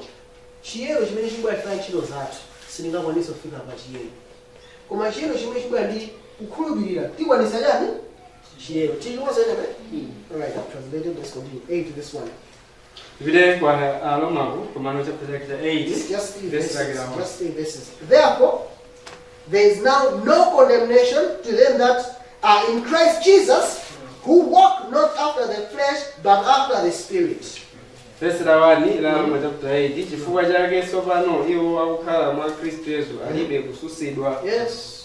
chiyero chimene chikubwera fete ntchito zathu sindingakwanisa kufika pa chiyero. Koma chiyero chimene chikubwera ndi kukhulupirira tikwanisa nyani chiyero. Tiliwazene. Alright, I've translated. Let's continue. 8 to this one. Vile kwa Romaku Romano chapter 8 Just 3 verses. Therefore, there is now no condemnation to them that are in Christ Jesus, who walk not after the flesh, but after the Spirit. Verse 1 la Roma chapter 8 chifukwa chake tsopano iwo akukhala mwa Kristu Yesu alibe kususidwa. Yes.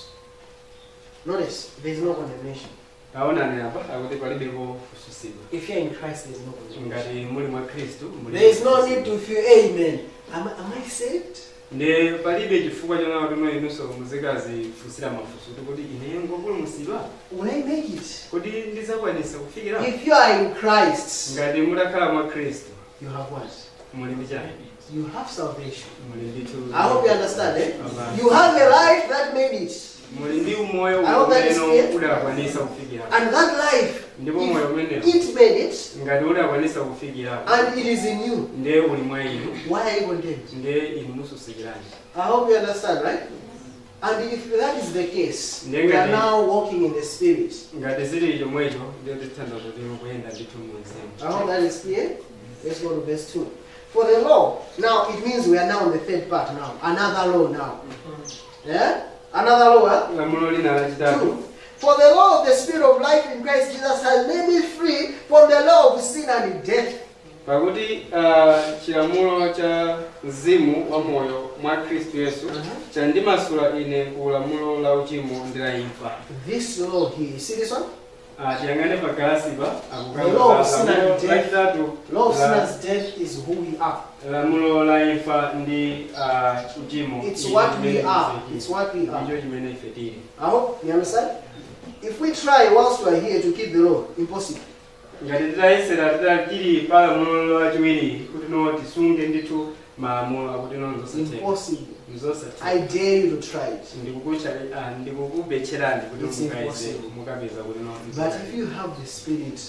Notice, there is no condemnation. Aonani apa akuti palibepo kususidwa. If you are in Christ, there is no condemnation. Ngati muli mwa Kristu There is no need to feel, amen. Am I saved? Ne palibe chifukwa chona kuti no inunso muzikazi fusira mafuso kuti ine ngopulumutsidwa. Will I make it? Kuti ndizakwanisa kufikira. If you are in Christ, Ngati mutakhala mwa Kristu. you have what? Muli ndi chani? You have salvation. Muli ndi tu. I hope you understand, eh? You have a life that made it. Muli ndi umoyo I hope that is clear. udakwanisa kufikira. And that life, Ndipo moyo umenewo. it made it, Ngati udakwanisa kufikira. and it is in you. Ndiye uli mwa inu. Why are you condemned? Ndiye inu mususikirani. I hope you understand, right? And if that is the case, we are Ngati- now walking in the Spirit. Ngati zili chomwecho ndiye tithandwa kuti mukuyenda ndithu mu mzimu. I hope that is clear. Let's go to verse 2. For the law, now it means we are now on the third part now. Another law now. Yeah? Another law, huh? Lamulo lina lachitatu. 2. For the law of the Spirit of life in Christ Jesus has made me free from the law of sin and death. Pakuti chilamulo cha mzimu wa moyo mwa Kristu Yesu chandimasula ine ku lamulo la uchimo ndi la imfa. This law here, see this one? Tiyang'ane pakalasipa The law of sin and lamulo death. lachitatu Law of sin and death is who we are. lamulo la imfa ndi uchimo. It's what we are. It's what we are. Ndicho chimene ife tili. I hope you understand. If we try whilst we are here to keep the law, impossible. Ngati titayesera tili pa lamulo lachiwiri kuti no tisunge ndithu malamulo akuti no nzosatheka. Impossible. Nzosatheka. I dare you to try it. Ndikukubetcherani kuti It's mukaize impossible. mukapeza kuti no. But if you have the Spirit,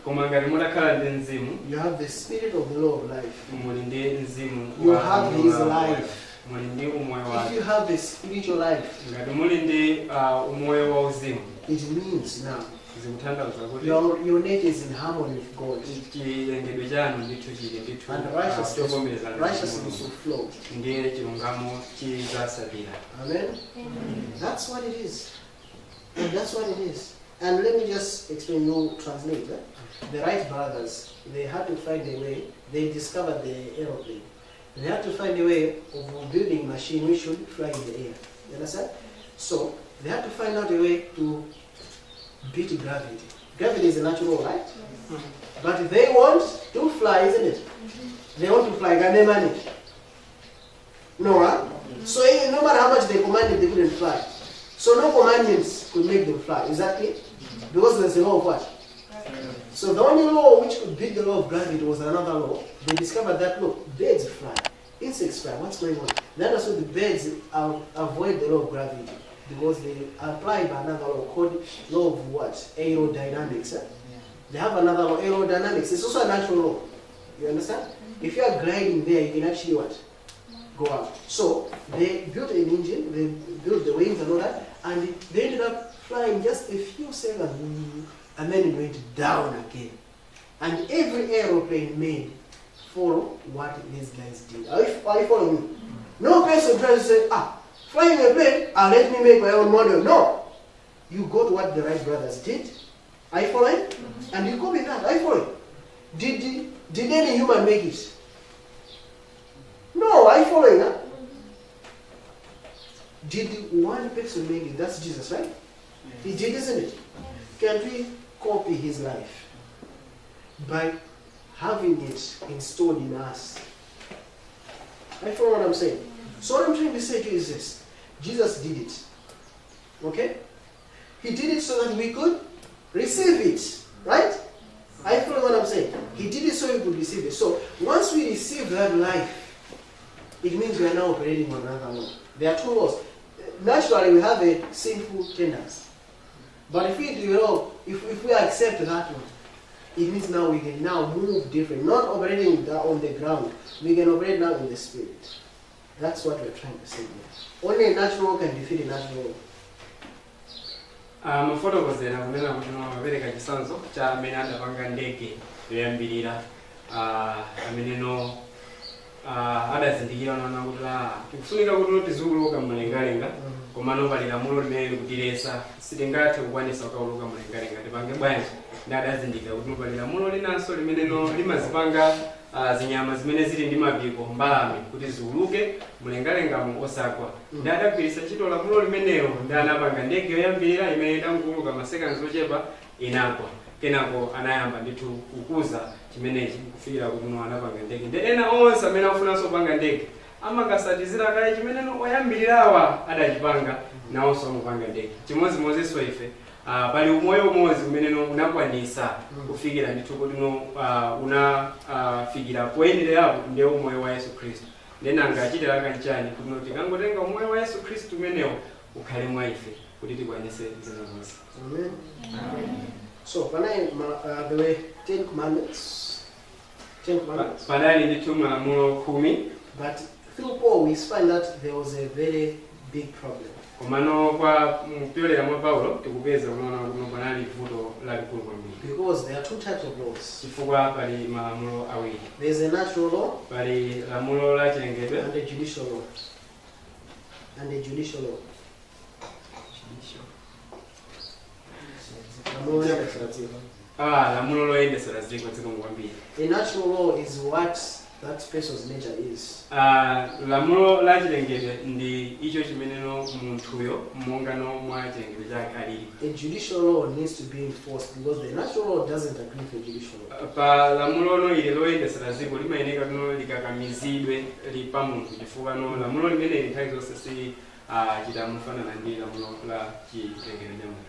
Koma ngati mutakhala ndi mzimu, you have the Spirit of the law of life. muli ndi mzimu You wa have moyo His wa moyo. life. Muli ndi umoyo If wake. you have the spiritual life, Ngati muli ndi umoyo wa uzimu, it means now zikutanthauza kuti your nature is in harmony with God. chilengedwe chanu ndithu chili ndithu And righteousness chovomerezana will flow. ndiye chilungamo chizasalira. Amen? That's what it is. And that's what it is. And let me just explain, you translate. The Wright brothers, they had to find a way. They discovered the aeroplane. They had to find a way of building a machine which should fly in the air. You understand? So they had to find out a way to beat gravity. Gravity is a natural, right? But they want to fly, isn't it? They want to fly. Can they manage? No, huh? So no matter how much they commanded, they couldn't fly. So no commandments could make them fly. Is that it? Because there's a law of what? So the only law which could beat the law of gravity was another law. They discovered that, look, birds fly, insects fly. What's going on? That is why the birds avoid the law of gravity, because they apply by another law called law of what? Aerodynamics. Eh? They have another law, aerodynamics. It's also a natural law. You understand? If you are gliding there, you can actually what? Go out. So they built an engine, they built the wings and all that, and they ended up flying just a few seconds, and then it went down again. And every aeroplane made follow what these guys did. Are you following me? No person tries to say, flying a plane, let me make my own model. No. You go to what the Wright brothers did. Are you following? And you go with that. Are you following? Did any human make it? No. Are you following? Huh? Did one person make it? That's Jesus, right? He did, isn't it? Can we copy his life by having it installed in us? I follow what I'm saying. So what I'm trying to say to you is this. Jesus did it. Okay? He did it so that we could receive it. Right? I follow what I'm saying. He did it so we could receive it. So once we receive that life, it means we are now operating on another law. There are two laws. Naturally, we have a sinful tendency. But if we develop, if we accept that one, it means now we can now move different. Not operating on the ground. We can operate now in the spirit. That's what we're trying to say here. Only a natural can defeat a natural. Mafotokozera kunena kuti mapereka chisanzo cha amene adapanga ndege yoyambirira amene no adazindikira nana kuti tikufunika kuti tizuluka mlengalenga koma no pali lamulo limene likutilesa sitingathe kukwanisa kukawuluka mlengalenga tipange bwanji ndi adazindikira kuti pali lamulo linanso limene no limazipanga zinyama zimene zili ndi mapiko mbalame kuti ziuluke mlengalengamo osagwa. Ndi adagwiritsa ntchito lamulo limenelo ndi anapanga ndege yoyambirira imene itangouluka masekanzi ochepa inagwa. Kenako anayamba ndithu kukuza chimenechi kufikira kuti anapanga ndege. Ndi ena onse amene afunanso panga ndege amakasatizira kale chimeneno oyambirirawa adachipanga nawonso amupanga ndege. Chimodzimodzinso ife pali umoyo umodzi umeneno unakwanisa kufikira ndithu kuti unafikira poyendererapo ndi umoyo wa Yesu Khristu. Ndenanga achitira kanchani kuti tikangotenga umoyo wa Yesu Khristu umenewo ukhale mwa ife kuti tikwanise zina zonse. Amen. So, there were 10 commandments. 10 commandments. Padali ndithu malamulo 10. But through Paul, we find that there was a very big problem. Komano kwa mpyolera mwa Paulo tikupeza unaona kuti panali vuto lalikulu kwambiri. Because there are two types of laws. Chifukwa pali malamulo awiri. There is a natural law. Pali lamulo la chilengedwe. And a judicial law. And a judicial law. Lamulo loyendesera dziko kwambiri. A natural law is what that person's nature is. Lamulo la chilengedwe ndi icho chimeneno munthuyo mongano mwa chilengedwe chake alili. A judicial law needs to be enforced because the natural law doesn't agree with the judicial law. Pa lamulo no ile loyendesera dziko limayeneka kuno likakamizidwe lipa munthu chifukwa no lamulo limene nthawi zonse si chitamufanana ndi lamulo la chilengedwe cha munthu.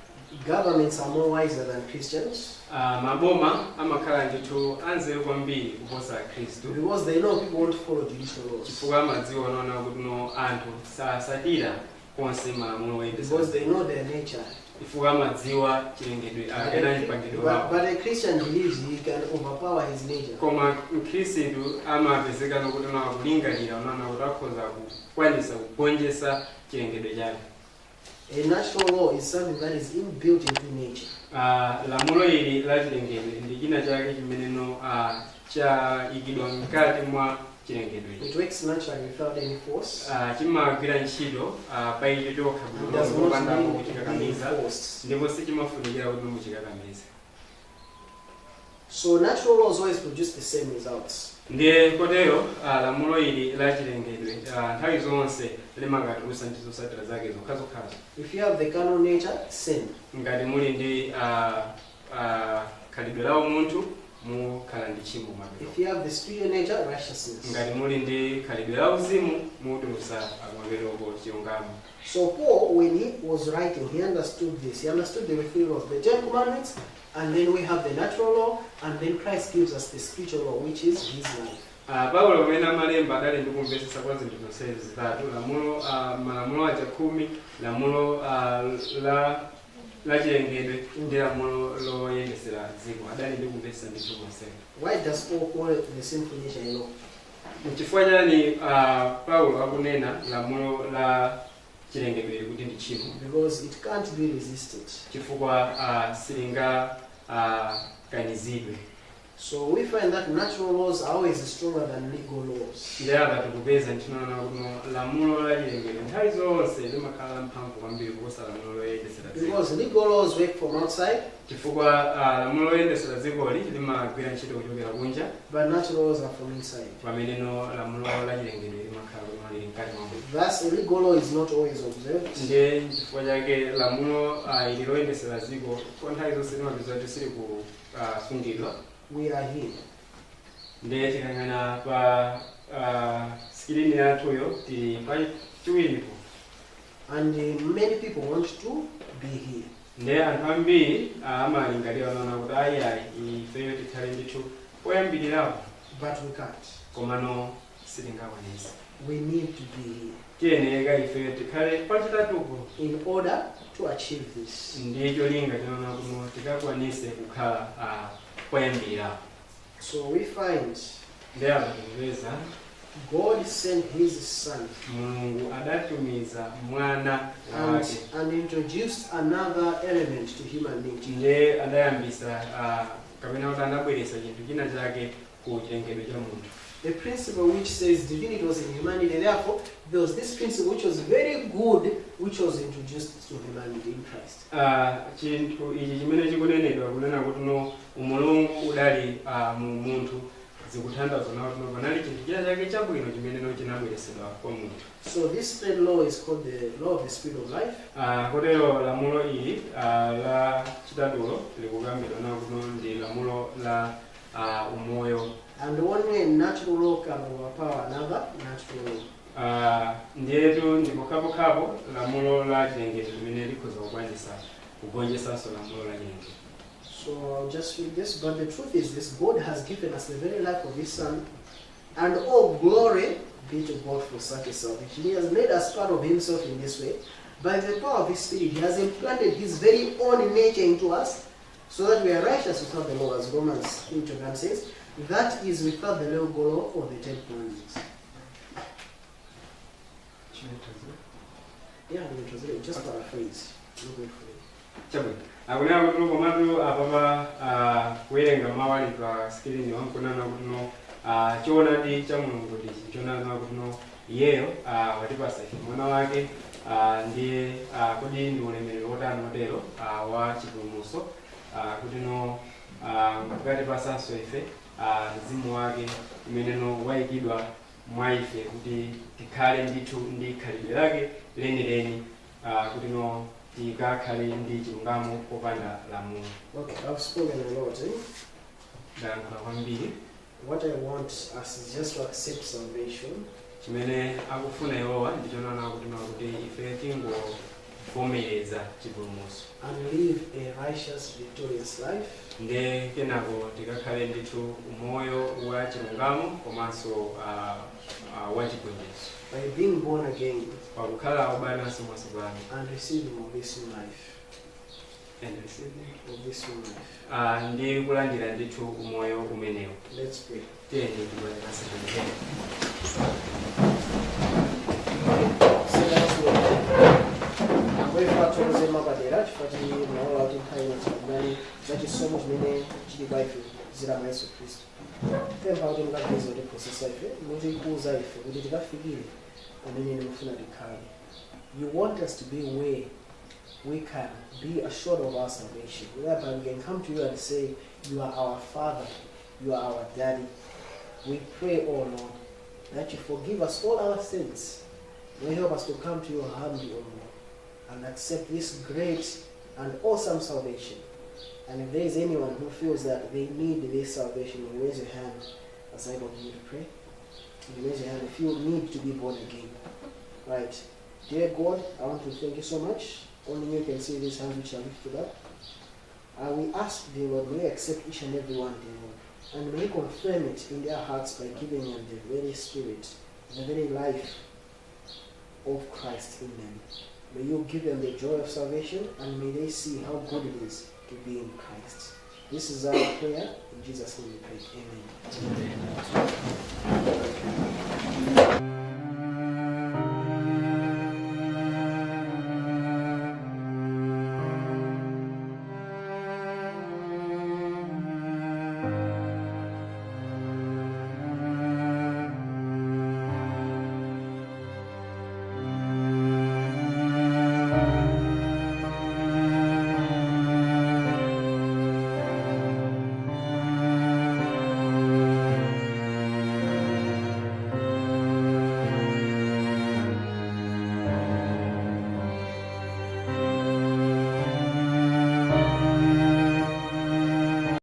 Governments are more wiser than Christians. Maboma amakhala ndithu anzeru kwambiri kuposa Khristu. Because they know people won't follow judicial laws. Chifukwa amadziwa naona kuti no anthu sasatira konse malamulo oyendesera. Because they know their nature. Chifukwa amadziwa chilengedwe akena chipangidwe wawo. But a Christian believes he can overpower his nature. Koma Khristu amapezeka nokuti na kulingalira unaona kuti akhoza kukwanisa kugonjetsa chilengedwe chake. A natural law is something that is inbuilt into nature. Lamulo ili la chilengedwe ndi china chake chimeneno cha ikidwa mkati mwa chilengedwe. It works naturally without any force. Chimagwira ntchito pa icho chokha kuti kupanda kuchikakamiza ndipo sichimafunikira kuti muchikakamize. So natural laws always produce the same results. Ndiye kotero lamulo ili la chilengedwe nthawi zonse limakatulusa ndi zotsatira zake zokhazokhazo. If you have the carnal nature, sin. Ngati muli ndi khalidwe la umunthu mukhala ndi tchimo mwake. If you have the spiritual nature, righteousness. Ngati muli ndi khalidwe la uzimu mutulusa akumapetoko chilungamo. So Paul, when he was writing, he understood this. He understood the three laws, the 10 commandments, and then we have the natural law, and then Christ gives us the spiritual law, which is his life. Paulo pamene amalemba adali ndi kumvetsetsa kwa zinthu zonsezi zitatu, malamulo aja 10, lamulo la chilengedwe ndi lamulo loyendesera dziko, adali ndi kumvetsetsa ndithu zonsezi. Why does Paul call the sinful nature a law? Chifukwa chani Paulo akunena lamulo la chilengedwe kuti ndi tchimo? Because it can't be resisted. Chifukwa silingakanizidwe. So we find that natural laws are always stronger than legal laws. Ndiyaba tikupeza ntinaona kuti lamulo la chilengedwe nthawi zonse limakhala mphamvu kwambiri kuposa lamulo loyendesera dziko. Because legal laws work from outside. Chifukwa lamulo loyendesera dzikoli limagwira ntchito kuchokera kunja. But natural laws are from inside. Pameneno lamulo la chilengedwe limakhala lili mkati mwa munthu. Thus, a legal law is not always observed. Ndiye chifukwa chake lamulo ili loyendesera dziko kwa nthawi zonse limapeza kuti sili kusungidwa. We are here. Ndiye tikangana pa skrini yathuyo tili pa chiwiripo. And many people want to be here. Ndiye anthu ambiri amalingalira naona kuti ayi ifeyo tikhale ndithu poyambirirapo. But we can't. Komano sitingakwanisa. We need to be here. Tiyeneka ifeyo tikhale pachitatupo. In order to achieve this. Ndiye cholinga tinaona kuti tikakwanise kukhala poyambirirapo. So we find ndiye akupeza God sent his son. Mulungu adatumiza mwana wake. And introduced another element to human nature. Ndiye adayambisa kapena kuti anabweretsa chinthu china chake ku chilengedwe cha munthu. The principle which says divinity was in humanity, therefore there was this principle which was very good, which was introduced to humanity in Christ. Chinthu ichi chimene chikunenedwa kunena kuti no umulungu udali mu munthu zikutanthauza kuti panali chinthu china chake chabwino chimene chinabweresedwa kwa munthu. So this third law is called the law of the spirit of life. Kotero lamulo ili la chitatulo likukambidwa nawo kuti ndi lamulo la umoyo. And only a natural law can overpower another natural law. Ndiyetu ndipokhapo lamulo la chilengedwe limene likhoza kugonjetsanso lamulo la chilengedwe. So I'll just read this. But the truth is this: God has given us the very life of His Son, and all glory be to God for such a salvation. He has made us part of Himself in this way. By the power of His Spirit, He has implanted His very own nature into us, so that we are righteous without the law, as Romans 8:1 says. That is without the legal law or the 10 commandments. Yeah, it was just paraphrase. Look at it. Chabwino. Akunena kuti komatu apapa kuwerenga mawali pa skrini wankunena kuti choonadi cha Mulungu kuti choonadi kuti iyeyo watipasa ife mwana wake ndiye kuti ndi ulemerero wotani motero wa chipulumutso kuti ngatipasanso ife mzimu wake umene wayikidwa mwa ife kuti tikhale ndithu ndi khalidwe lake lenileni kuti tikakhale ndi chilungamo popanda lamulo. Okay, I've spoken a lot. Ndayankhula kwambiri. What I want us is just to accept salvation. Chimene akufuna iwowa ndichonana kuti ife tingovomereza chipulumutso. And live a righteous, victorious life. Nde kenako tikakhale ndithu umoyo wa chilungamo komanso wa chigonjetso. By being born again. Pakukhala obadanso mwatsopano. And receiving of this new life. And receiving of this new life. Ndi kulandira ndithu umoyo umenewo. Let's pray. Tiyeni tiwonekane. Ambayo tuweze mabadera tufati naola kuti nthawi yachibadani zachisomo chimene chili pa ife zira mwa Yesu Khristu. Pempha kuti mukapeza kuti process ife mutikuuza ife kuti tikafikire pamene mufuna tikhale. You want us to be where we can be assured of our salvation, whereby we can come to you and say, you are our Father, you are our Daddy. We pray, oh Lord, that you forgive us all our sins. You help us to come to you humbly, oh Lord, and accept this great and awesome salvation. And if there is anyone who feels that they need this salvation, you raise your hand as I continue to pray. You raise your hand if you need to be born again. Right. Dear God, I want to thank you so much. Only you can see these hands which are lifted up. And we ask, dear Lord, may you accept each and every one, dear Lord. And may you confirm it in their hearts by giving them the very spirit, the very life of Christ in them. May you give them the joy of salvation, and may they see how good it is to be in Christ. This is our prayer. In Jesus' name we pray. Amen.